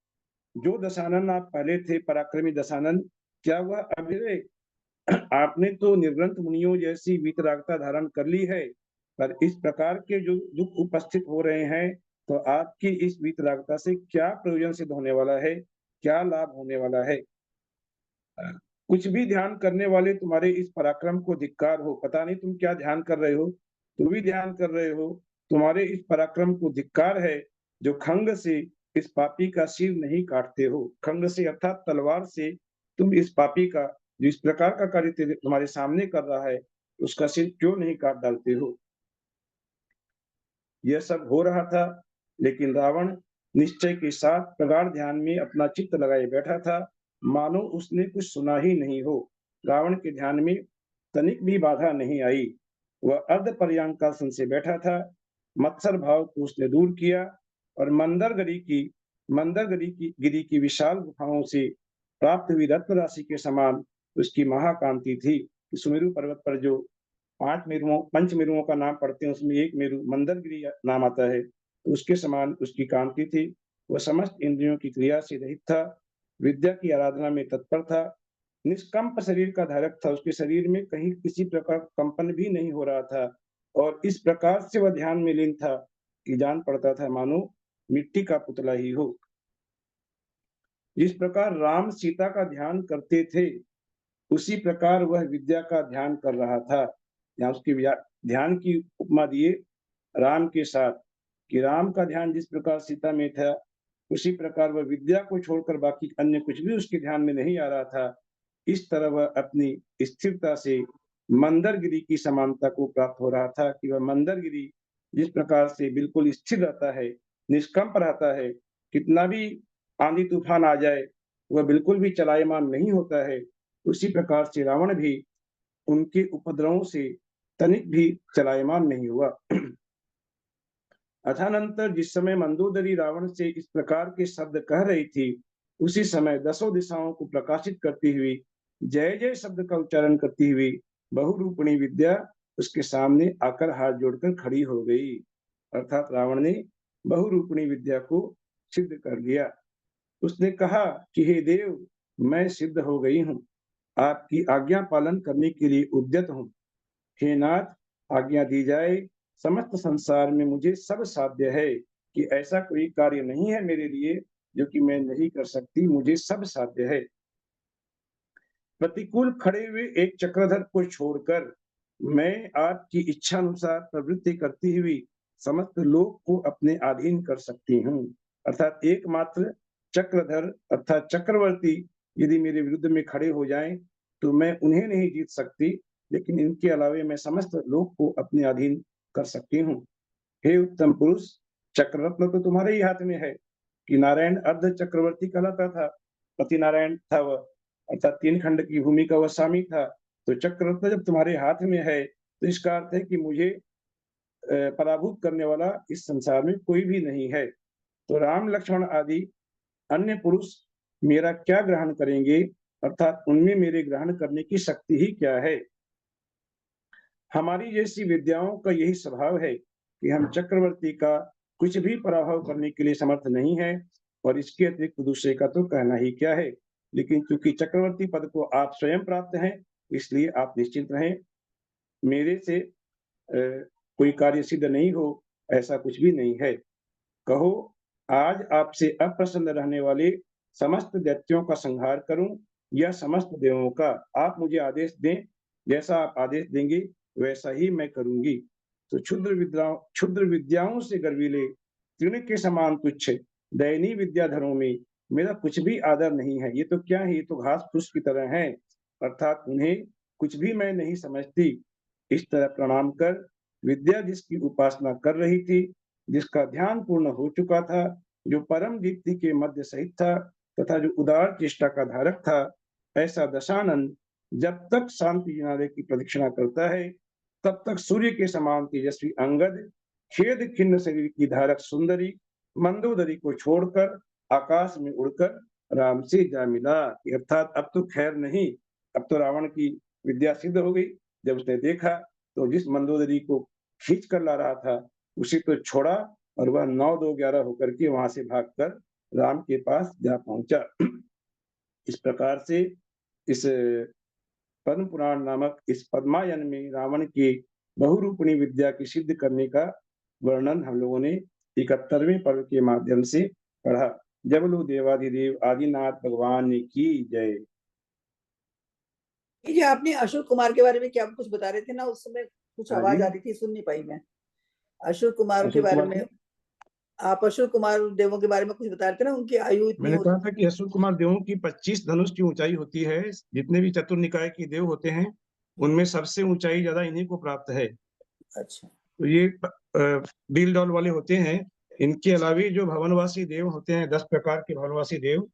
जो दशानन आप पहले थे, पराक्रमी दशानन, क्या वह अब रहे? आपने तो निर्ग्रंथ मुनियों जैसी वीतरागता धारण कर ली है, पर इस प्रकार के जो दुख उपस्थित हो रहे हैं, तो आपकी इस वीतरागता से क्या प्रयोजन सिद्ध होने वाला है, क्या लाभ होने वाला है? कुछ भी ध्यान करने वाले तुम्हारे इस पराक्रम को धिक्कार हो। पता नहीं तुम क्या ध्यान कर रहे हो, तुम भी ध्यान कर रहे हो, तुम्हारे इस पराक्रम को धिक्कार है, जो खंग से इस पापी का सिर नहीं काटते हो। खंग से अर्थात तलवार से तुम इस पापी का, जो इस प्रकार का कार्य तुम्हारे सामने कर रहा है, उसका सिर क्यों नहीं काट डालते हो? यह सब हो रहा था, लेकिन रावण निश्चय के साथ प्रगाढ़ ध्यान में अपना चित्त लगाए बैठा था, मानो उसने कुछ सुना ही नहीं हो। रावण के ध्यान में तनिक भी बाधा नहीं आई। वह अर्ध पर्यांकासन से बैठा था। मत्सर भाव को उसने दूर किया और गिरी की विशाल गुफाओं से प्राप्त हुई रत्न राशि के समान उसकी महाकांति थी। सुमेरु पर्वत पर जो पंच मेरुओं का नाम पढ़ते हैं, उसमें एक मेरु मंदरगिरी नाम आता है, तो उसके समान उसकी कांति थी। वह समस्त इंद्रियों की क्रिया से रहित था, विद्या की आराधना में तत्पर था, निष्कंप शरीर का धारक था। उसके शरीर में कहीं किसी प्रकार कंपन भी नहीं हो रहा था, और इस प्रकार से वह ध्यान में लीन था कि जान पड़ता था मानो मिट्टी का पुतला ही हो। जिस प्रकार राम सीता का ध्यान करते थे, उसी प्रकार वह विद्या का ध्यान कर रहा था। यहाँ उसकी ध्यान की उपमा दिए राम के साथ, कि राम का ध्यान जिस प्रकार सीता में था, उसी प्रकार वह विद्या को छोड़कर बाकी अन्य कुछ भी उसके ध्यान में नहीं आ रहा था। इस तरह वह अपनी स्थिरता से मंदरगिरी की समानता को प्राप्त हो रहा था, कि वह मंदरगिरी जिस प्रकार से बिल्कुल स्थिर रहता है, निष्कंप रहता है, कितना भी आंधी तूफान आ जाए वह बिल्कुल भी चलायमान नहीं होता है, उसी प्रकार से रावण भी उनके उपद्रवों से तनिक भी चलायमान नहीं हुआ। अथानंतर जिस समय मंदोदरी रावण से इस प्रकार के शब्द कह रही थी, उसी समय 10 दिशाओं को प्रकाशित करती हुई जय जय शब्द का उच्चारण करती हुई बहुरूपिणी विद्या उसके सामने आकर हाथ जोड़कर खड़ी हो गई। अर्थात रावण ने बहुरूपिणी विद्या को सिद्ध कर लिया। उसने कहा कि हे देव, मैं सिद्ध हो गई हूँ, आपकी आज्ञा पालन करने के लिए उद्यत हूँ। हे नाथ, आज्ञा दी जाए। समस्त संसार में मुझे सब साध्य है, कि ऐसा कोई कार्य नहीं है मेरे लिए जो कि मैं नहीं कर सकती, मुझे सब साध्य है। प्रतिकूल खड़े हुए एक चक्रधर को छोड़कर मैं आपकी इच्छा अनुसार प्रवृत्ति करती हुई समस्त लोक को अपने अधीन कर सकती हूँ। अर्थात एकमात्र चक्रधर अर्थात चक्रवर्ती यदि मेरे विरुद्ध में खड़े हो जाएं, तो मैं उन्हें नहीं जीत सकती, लेकिन इनके अलावे मैं समस्त लोक को अपने अधीन कर सकती हूँ। हे उत्तम पुरुष, चक्ररत्न तो तुम्हारे ही हाथ में है, कि नारायण अर्ध चक्रवर्ती कहलाता था, पति नारायण था वह, अर्थात 3 खंड की भूमि का वह स्वामी था। तो चक्ररत्न जब तुम्हारे हाथ में है, तो इसका अर्थ है कि मुझे पराभूत करने वाला इस संसार में कोई भी नहीं है। तो राम लक्ष्मण आदि अन्य पुरुष मेरा क्या ग्रहण करेंगे, अर्थात उनमें मेरे ग्रहण करने की शक्ति ही क्या है। हमारी जैसी विद्याओं का यही स्वभाव है कि हम चक्रवर्ती का कुछ भी पराभव करने के लिए समर्थ नहीं है, और इसके अतिरिक्त दूसरे का तो कहना ही क्या है। लेकिन क्योंकि चक्रवर्ती पद को आप स्वयं प्राप्त हैं, इसलिए आप निश्चिंत रहें, मेरे से कोई कार्य सिद्ध नहीं हो, ऐसा कुछ भी नहीं है। कहो, आज आपसे अप्रसन्न रहने वाले समस्त दैत्यों का संहार करूं या समस्त देवों का? आप मुझे आदेश दें, जैसा आप आदेश देंगे वैसा ही मैं करूंगी। तो क्षुद्र विद्याओं से गर्वीले तृण के समान तुच्छ दयनीय विद्याधरों में मेरा कुछ भी आदर नहीं है। ये तो क्या है, ये तो घास फूस की तरह है, अर्थात उन्हें कुछ भी मैं नहीं समझती। इस तरह प्रणाम कर विद्या जिसकी उपासना कर रही थी, जिसका ध्यान पूर्ण हो चुका था, जो परम दीप्ति के मध्य सहित था तथा जो उदार चेष्टा का धारक था, ऐसा दशानन जब तक शांति जिनालय की प्रदक्षिणा करता है तब तक सूर्य के समान तेजस्वी अंगद, खेद खिन्न शरीर की धारक सुंदरी मंदोदरी को छोड़कर आकाश में उड़कर राम से जा मिला। अर्थात अब तो खैर नहीं, अब तो रावण की विद्या सिद्ध हो गई। जब उसने देखा तो जिस मंदोदरी को खींच कर ला रहा था उसे तो छोड़ा और वह 9-2-11 होकर के वहां से भागकर राम के पास जा पहुंचा। इस प्रकार से इस पद्म पुराण नामक इस पद्मायन में रावण के बहुरूपिणी विद्या की सिद्ध करने का वर्णन हम लोगों ने 71वें पर्व के माध्यम से पढ़ा। जब लो देवाधिदेव आदिनाथ भगवान की जय। ये आपने अशोक कुमार के बारे में क्या कुछ बता रहे थे ना, उस समय कुछ हाँ आवाज जी। आ रही थी, सुन नहीं पाई मैं। अशोक कुमार के अशोक बारे कुमार में आप अशोक कुमार देवों के बारे में कुछ बता रहे थे ना, उनकी आयु इतनी मैंने होती कहा था कि अशोक कुमार देवों की 25 धनुष की ऊंचाई होती है। जितने भी चतुर निकाय के देव होते हैं उनमें सबसे ऊंचाई ज्यादा इन्हीं को प्राप्त है। अच्छा, तो ये डील डॉल वाले होते हैं। इनके अलावे जो भवनवासी देव होते हैं, 10 प्रकार के भवनवासी देव,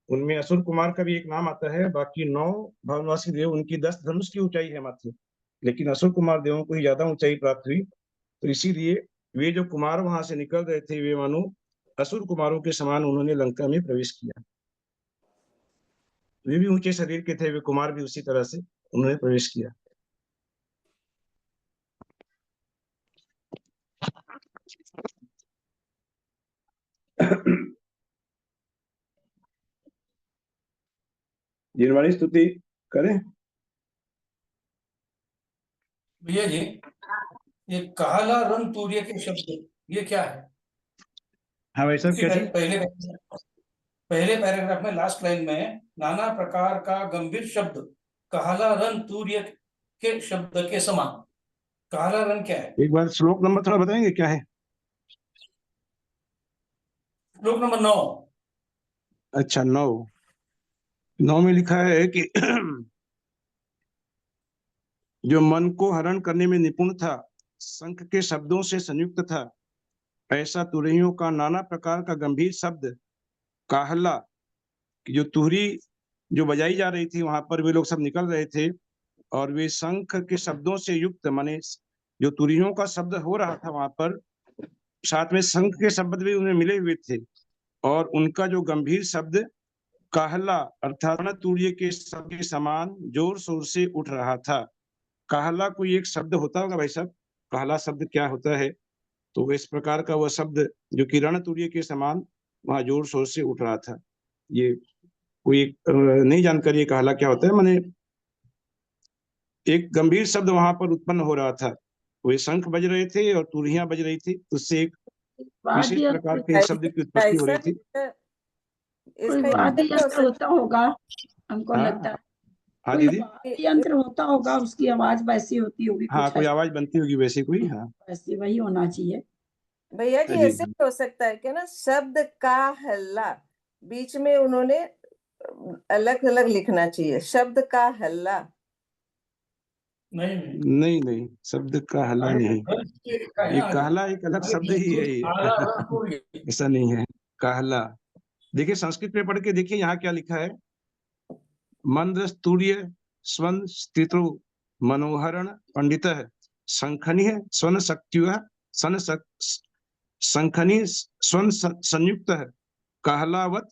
उनमें असुर कुमार का भी एक नाम आता है। बाकी 9 भवनवासी देव, उनकी 10 धनुष की ऊंचाई है मात्र, लेकिन असुर कुमार देवों को ही ज्यादा ऊंचाई प्राप्त हुई। तो इसीलिए वे जो कुमार वहां से निकल रहे थे, वे मानो असुर कुमारों के समान उन्होंने लंका में प्रवेश किया। वे भी ऊंचे शरीर के थे, वे कुमार भी उसी तरह से उन्होंने प्रवेश किया। जिनवाणी स्तुति करें। भैया जी, ये काला रंग तूर्य के शब्द ये क्या है? हाँ भाई साहब, क्या चीज? पहले पैराग्राफ में लास्ट लाइन में नाना प्रकार का गंभीर शब्द काला रंग तूर्य के शब्द के समान, काला रंग क्या है? एक बार श्लोक नंबर थोड़ा बताएंगे क्या है? श्लोक नंबर 9। अच्छा, 9 में लिखा है कि जो मन को हरण करने में निपुण था, शंख के शब्दों से संयुक्त था, ऐसा तुरहियों का नाना प्रकार का गंभीर शब्द काहला, जो तुहरी जो बजाई जा रही थी वहां पर, वे लोग सब निकल रहे थे और वे शंख के शब्दों से युक्त, माने जो तुरहियों का शब्द हो रहा था वहां पर, साथ में शंख के शब्द भी उन्हें मिले हुए थे। और उनका जो गंभीर शब्द काहला अर्थात तुर्य के शब्द के समान जोर शोर से उठ रहा था। काहला कोई एक शब्द होता होगा भाई साहब? काहला शब्द क्या होता है? तो इस प्रकार का वह शब्द जो कि रण तुर्य के समान वहां जोर शोर से उठ रहा था। ये कोई नहीं जानकारी है काहला क्या होता है, माने एक गंभीर शब्द वहां पर उत्पन्न हो रहा था। वे शंख बज रहे थे और तुरहियां बज रही थी, उससे एक विशेष वाद्य प्रकार के शब्द की उत्पत्ति हो रही थी। कोई वाद्य यंत्र होता होगा, हमको हाँ लगता है हाँ कोई दीदी, वाद्य यंत्र होता होगा, उसकी आवाज वैसी होती होगी, हाँ कुछ कोई आवाज बनती होगी वैसे कोई। हाँ वैसी वही होना चाहिए। भैया जी, जी ऐसे भी हो सकता है क्या ना, शब्द का हल्ला बीच में उन्होंने अलग अलग लिखना चाहिए, शब्द का हल्ला। नहीं नहीं, शब्द का हल्ला नहीं, ये कहला एक अलग शब्द ही है ये। ऐसा नहीं है कहला। देखिए संस्कृत में पढ़ के देखिए यहाँ क्या लिखा है। मंद्र स्तूर्य स्वन स्थितो मनोहरण पंडित शंखनी स्वन शक्त्युः सन शंखनी स्वन संयुक्त है कहलावत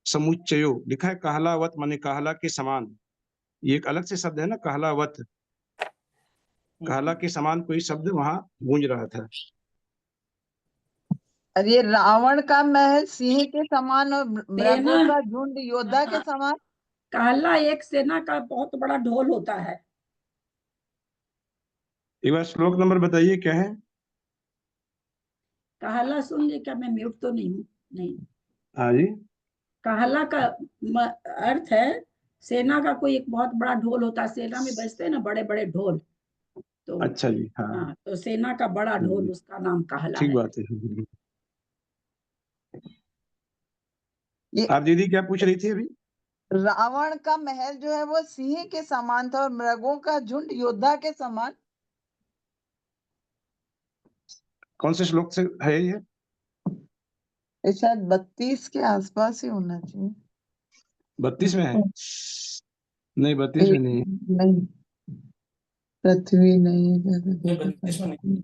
समुच्चयो, लिखा है कहलावत माने कहला के समान। ये एक अलग से शब्द है ना, कहलावत, कहला के समान कोई शब्द वहां गूंज रहा था। अरे रावण का महल सिंह के समान और मृगों सेना का झुंड योद्धा के समान। काला एक सेना का बहुत बड़ा ढोल होता है। एक बार श्लोक नंबर बताइए क्या है? कहला सुन ले, क्या मैं म्यूट तो नहीं हूँ? नहीं, हाँ जी। कहला का अर्थ है सेना का कोई एक बहुत बड़ा ढोल होता है। सेना में बजते हैं ना बड़े बड़े ढोल, तो अच्छा जी, हाँ हाँ, तो सेना का बड़ा ढोल, उसका नाम कहला ठीक है। बात है। आप दीदी क्या पूछ रही थी अभी? रावण का महल जो है वो सिंह के समान था और मृगों का झुंड योद्धा के समान। कौन से श्लोक से है ये? शायद 32 के आसपास ही होना चाहिए। 32 में है। नहीं 32 में नहीं है। नहीं, पृथ्वी नहीं नहीं, 32 में नहीं।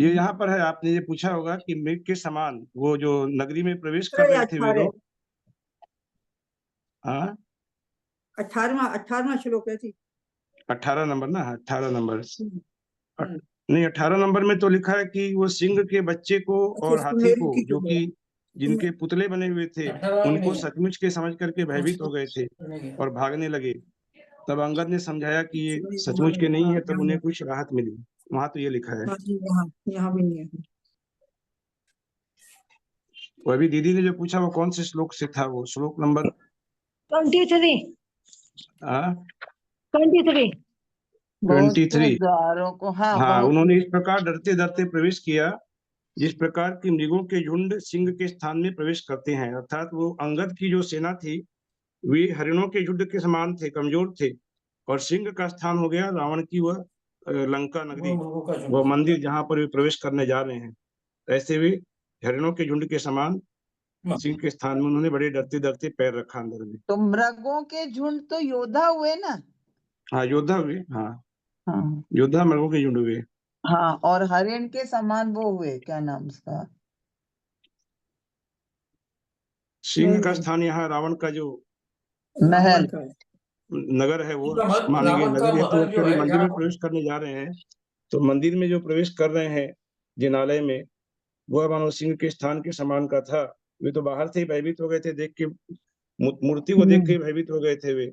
ये यहाँ पर है, आपने ये पूछा होगा कि मृग के समान वो जो नगरी में प्रवेश कर रहे थे वे लोग। हाँ 18वां श्लोक है जी। 18 नंबर ना, 18 नंबर नहीं, 18 नंबर में तो लिखा है कि वो सिंह के बच्चे को और हाथी को, जो कि जिनके पुतले बने हुए थे, 18 में उनको नहीं है। सचमुच के समझ करके भयभीत हो गए थे और भागने लगे। तब अंगद ने समझाया कि ये सचमुच के नहीं है, तब उन्हें कुछ राहत मिली। वहां तो ये लिखा है। यहाँ भी नहीं है। वो अभी दीदी ने जो पूछा वो कौन से श्लोक से था, वो श्लोक नंबर 23 23 बहुत से 23। द्वारों को, हाँ हाँ, बहुत उन्होंने इस प्रकार डरते डरते प्रवेश किया जिस प्रकार की मृगों के झुंड सिंह के स्थान में प्रवेश करते हैं। अर्थात वो अंगद की जो सेना थी वे हरिणों के झुंड के समान थे, कमजोर थे, और सिंह का स्थान हो गया रावण की वह लंका नगरी, वह मंदिर जहाँ पर वे प्रवेश करने जा रहे हैं। ऐसे वे हरिणों के झुंड के समान सिंह के स्थान में उन्होंने बड़े डरते डरते पैर रखा अंदर में। तो मृगों के झुंड तो योद्धा हुए ना। हाँ, योद्धा हुए। हाँ, हाँ योद्धा मृगों के झुंड हुए। हाँ, और हरिण के समान वो हुए, क्या नाम उसका, सिंह का स्थान यहाँ रावण का जो महल। नगर है वो रावण माने गए का नगर। तो महल जो अभी है मंदिर में जहाँ प्रवेश करने जा रहे हैं, तो मंदिर में जो प्रवेश कर रहे हैं जिनालय में, वह मानो सिंह के स्थान के समान का था। वे तो बाहर से ही भयभीत हो गए थे, देख के मूर्ति को देख के ही भयभीत हो गए थे वे।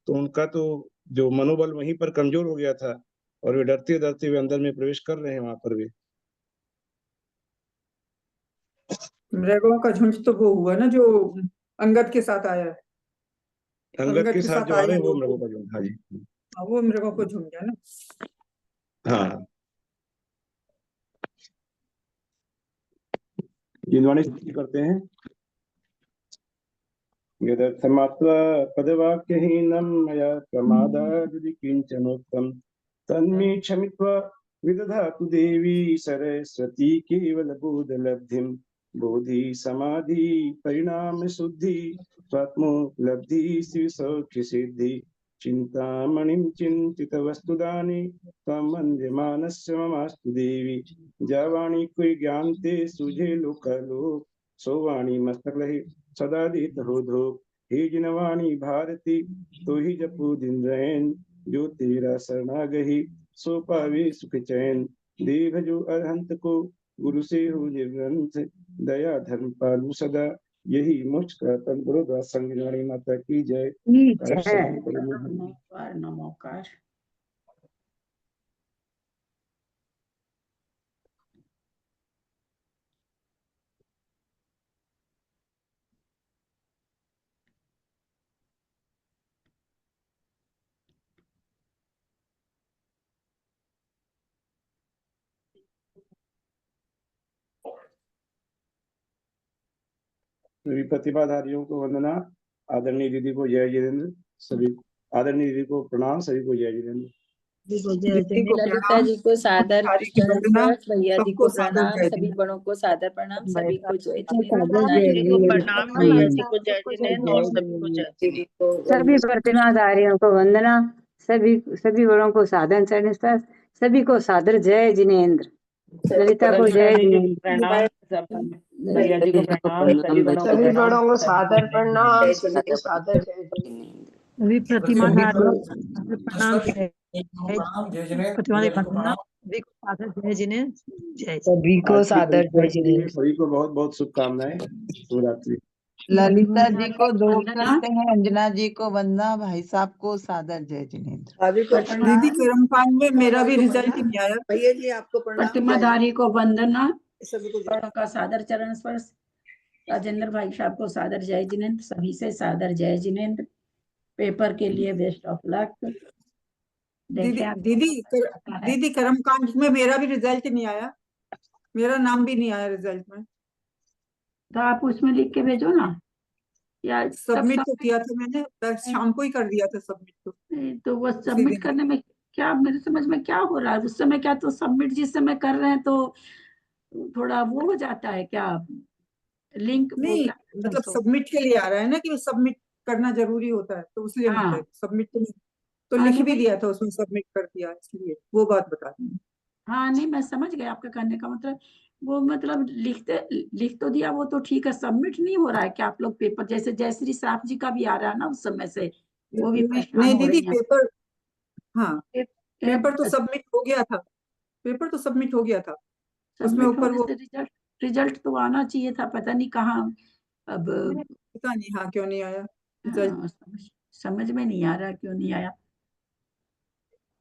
तो उनका तो जो मनोबल वहीं पर कमजोर हो गया था और वे डरते डरते वे अंदर में प्रवेश कर रहे हैं वहां पर वे। मृगों का झुंड तो वो हुआ ना जो अंगद के साथ आया है। अंगद के साथ जो आ रहे हैं वो लोग, मृगों का झुंड। हाँ जी, वो मृगों को झुंड है ना। हाँ। जिनवाणी करते हैं। यदर्थमात्वा पदवाक्यहीनं मया प्रमादादि किञ्चनोक्तं तन्मे क्षमित्वा विदधातु देवी सरस्वती केवलबोधलब्धिं। बोधि समाधि परिणाम शुद्धि स्वात्मोपलब्धि शिवसौख्य सिद्धि। चिंतामणिं चिंतित वस्तुदानि त्वं वन्द्यमानस्य ममास्तु देवी। जावाणी कोई ज्ञान ते सुझे लोकालोक सोवाणी मस्तक लहे सदा देत हो धो। हे जिनवाणी भारती तो ही जपू दिन रैन जो तेरा शरणागहि सो पावे सुख चैन। देव जो अरहंत को गुरु से हो निर्ग्रंथ दया धर्म पालू सदा यही मोक्ष का तन गुरुद्वारा संगीवाणी माता की जय। नमोकार नमोकार। सभी प्रतिभाधारियों को वंदना। आदरणीय दीदी को जय जिनेन्द्र। सभी आदरणीय दीदी को प्रणाम। सभी को जय जिनेन्द्र। ललिता जी को सादर भैया जी को प्रणाम, सभी बड़ों को सादर प्रणाम, सभी को जय को प्रणाम, भैया जी को जय जिनेन्द्र और सभी को जय। सभी प्रतिमाधारियों को वंदना, सभी बड़ों को सादर नमस्कार, सभी को सादर जय जिनेन्द्र। ललिता को जय जिनेन्द्र। प्रणाम, भैया जी को प्रणाम, सभी बड़ों को सादर प्रणाम, सभी को सादर जय जिनेन्द्र। सभी प्रतिमाधारियों प्रणाम, जय जिनेन्द्र। जय जिनेन्द्र। जय सभी को सादर जय जिनेन्द्र। सभी को बहुत बहुत शुभकामनाएं। शुभरात्रि। ललिता जी को दो करते हैं, अंजना जी को वंदना, भाई साहब को सादर जय जिनेन्द्र। दीदी कर्मकांड में मेरा भी रिजल्ट नहीं आया। भैया जी आपको प्रणाम। प्रतिमाधारी को वंदना, सभी को बड़ों का सादर चरण स्पर्श। राजेंद्र भाई साहब को सादर जय जिनेन्द्र, सभी से सादर जय जिनेन्द्र। पेपर के लिए बेस्ट ऑफ लक। दीदी कर्मकांड में मेरा भी रिजल्ट नहीं आया, मेरा नाम भी नहीं आया रिजल्ट में। तो आप उसमें लिख के भेजो ना, या सबमिट तो किया था मैंने, शाम को ही कर दिया था सबमिट। तो वो सबमिट करने में क्या मेरे समझ में क्या हो रहा है उस समय, क्या तो सबमिट जिस समय कर रहे हैं तो थोड़ा वो हो जाता है क्या, लिंक वो नहीं क्या कहते हैं मतलब उसको? सबमिट के लिए आ रहा है ना कि सबमिट करना जरूरी होता है, तो इसलिए हाँ मतलब सबमिट तो हाँ लिख नहीं भी भाई, दिया था उसमें, सबमिट कर दिया, इसलिए वो बात बता रही हूँ। हाँ नहीं मैं समझ गया आपका कहने का मतलब। वो मतलब लिख तो दिया, वो तो ठीक है, सबमिट नहीं हो रहा है क्या आप लोग पेपर? जैसे जयश्री श्राफ जी का भी आ रहा है ना उस समय से, वो भी परेशान नहीं हो दीदी रही हैं। पेपर, हाँ पेपर तो पे- सबमिट हो गया था, पेपर तो सबमिट हो गया था, उसमें सबमिट ऊपर होने वो से रिजल्ट तो आना चाहिए था, पता नहीं कहाँ अब। पता नहीं हाँ क्यों नहीं आया रिजल्ट। हाँ, समझ में नहीं आ रहा क्यों नहीं आया।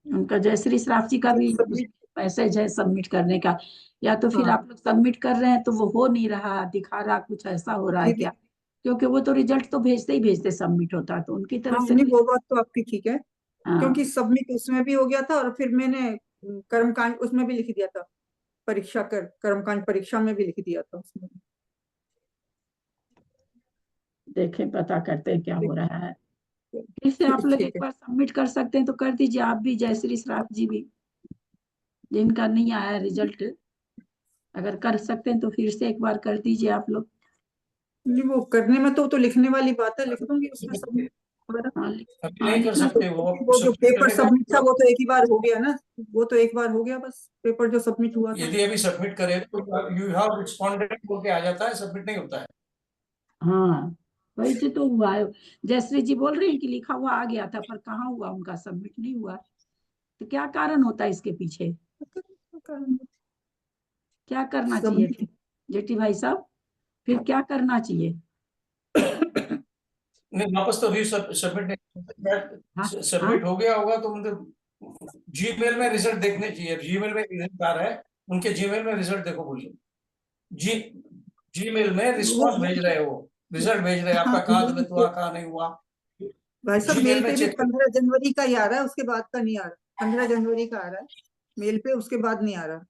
उनका जयश्री श्राफ जी का भी सबमिट, मैसेज है सबमिट करने का, या तो फिर हाँ आप लोग सबमिट कर रहे हैं तो वो हो नहीं रहा, दिखा रहा कुछ ऐसा हो रहा है दीदी, क्या? क्योंकि वो तो रिजल्ट तो भेजते ही भेजते सबमिट होता है, तो उनकी हाँ तरफ से नहीं कोई। वो बात तो आपकी ठीक है, क्योंकि हाँ सबमिट उसमें भी हो गया था और फिर मैंने कर्मकांड उसमें भी लिख दिया था, परीक्षा कर कर्मकांड परीक्षा में भी लिख दिया था उसमें। देखें पता करते हैं क्या हो रहा है। फिर से आप लोग ठीक एक है, बार सबमिट कर सकते हैं तो कर दीजिए आप भी, जयश्री श्राफ जी भी, जिनका नहीं आया रिजल्ट, अगर कर सकते हैं तो फिर से एक बार कर दीजिए आप लोग। नहीं वो करने में तो लिखने वाली बात है, लिख दूंगी उसमें सबमिट वगैरह। हाँ अभी हाँ नहीं कर लिखना तो। सकते वो जो सबमिट पेपर करने का। सबमिट था वो तो एक ही बार हो गया ना, वो तो एक बार हो गया बस, पेपर जो सबमिट हुआ था। यदि अभी सबमिट करे तो यू हैव रिस्पॉन्डेड बोल के आ जाता है, सबमिट नहीं होता है। हाँ वही तो हुआ है। जयश्री जी बोल रही हैं कि लिखा हुआ आ गया था, पर कहाँ हुआ उनका, सबमिट नहीं हुआ। तो क्या कारण होता है इसके पीछे? क्या करना चाहिए सबमिट फिर जेठी भाई साहब, फिर क्या करना चाहिए? नहीं वापस तो सबमिट नहीं, हाँ हाँ सबमिट हो गया होगा तो मतलब जीमेल में रिजल्ट देखने चाहिए। जीमेल में रिजल्ट आ रहा है, उनके जीमेल में रिजल्ट देखो बोलिए। जी जीमेल में रिस्पॉन्स भेज रहे हो, रिजल्ट भेज रहे हैं, हाँ आपका कहाँ गलत हुआ कहाँ नहीं हुआ, भाई साहब जीमेल मेल में पे भी चेक। 15 जनवरी का ही आ रहा है, उसके बाद का नहीं आ रहा, 15 जनवरी का आ रहा है मेल पे, उसके बाद नहीं आ रहा।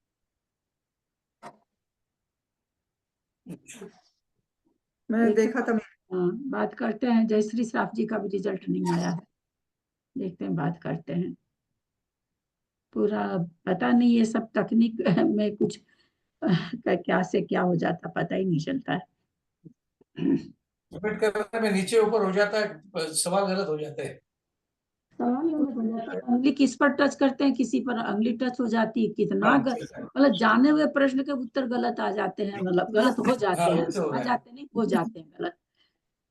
मैंने देखते देखा था हाँ बात करते हैं, जयश्री श्राफ जी का भी रिजल्ट नहीं आया है, देखते हैं बात करते हैं। पूरा पता नहीं, ये सब तकनीक में कुछ का क्या से क्या हो जाता पता ही नहीं चलता है। सबमिट करने में नीचे ऊपर हो जाता है, सवाल गलत हो जाते हैं। सवाल गलत हो जाता है, उंगली किस पर टच करते हैं, किसी पर उंगली टच हो जाती है, कितना हाँ मतलब जाने हुए प्रश्न के उत्तर गलत आ जाते हैं, मतलब गलत हो जाते हाँ, हैं, ये तो आ है। जाते नहीं हो जाते हैं गलत।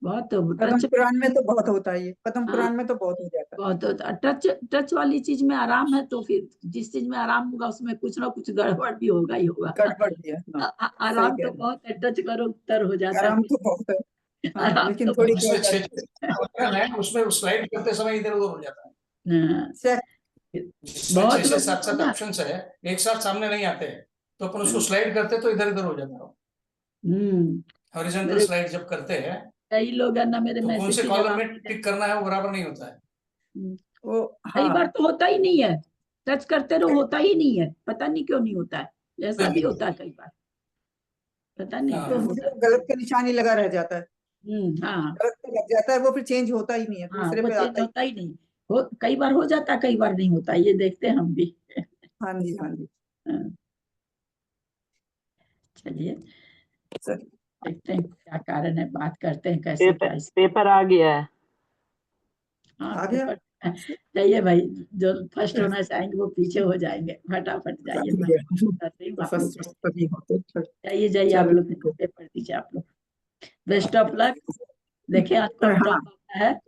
बहुत पद्म टच, पुराण में तो बहुत होता है, ये पद्म हाँ पुराण में तो बहुत हो जाता है। बहुत होता, टच टच वाली चीज में आराम है, तो फिर जिस चीज में आराम होगा उसमें कुछ ना कुछ गड़बड़ भी होगा ही होगा। गड़बड़ भी है, हाँ सही आराम कह तो रहे बहुत है, टच करो उत्तर हो हैं, जाता है आराम कुछ। तो बहुत है, हाँ आराम लेकिन तो थोड़ी बहुत जिसमें देर छह जाती ऑप्शन है उसमें स्लाइड करते समय इधर उधर हो जाता है। हाँ, है। जिसमें बहुत छह लोगों सात को सात ना। ऑप्शन है, एक साथ सामने नहीं आते हैं, तो अपन उसको स्लाइड करते तो इधर उधर हो जाता है। हम्म हॉरिजॉन्टल मेरे स्लाइड जब करते हैं कई लोग है ना मेरे तो कौन मैसेज से के कॉलम जवाब में नहीं टिक देते। करना है वो बराबर नहीं होता है। वो कई बार हाँ तो होता ही नहीं है, टच करते रहो होता ही नहीं है, पता नहीं क्यों नहीं होता है, ऐसा भी होता है कई बार, पता नहीं तो क्यों हाँ, होता है। गलत का निशानी लगा रह जाता है, हाँ गलत का लग जाता है, वो फिर चेंज होता ही नहीं है, हाँ दूसरे वो पे चेंज आता ही। होता ही नहीं। हो कई बार हो जाता है, कई बार नहीं होता, ये देखते हैं हम भी। हाँ जी हाँ जी, हाँ, चलिए सही। देखते हैं क्या कारण है, बात करते हैं कैसे क्या इस। पेपर आ गया है। हाँ आ गया, पेपर जाइए भाई, जो फर्स्ट होना चाहेंगे वो पीछे हो जाएंगे, फटाफट जाइए, मैं कर रही हूँ तो आप लोग फर्स्ट तभी होते। जाइए जाइए, आप चलो लोग ठीक है। पेपर दीजिए आप लोग। बेस्ट ऑफ लक, देखिए आज कब हाँ टॉप आता है।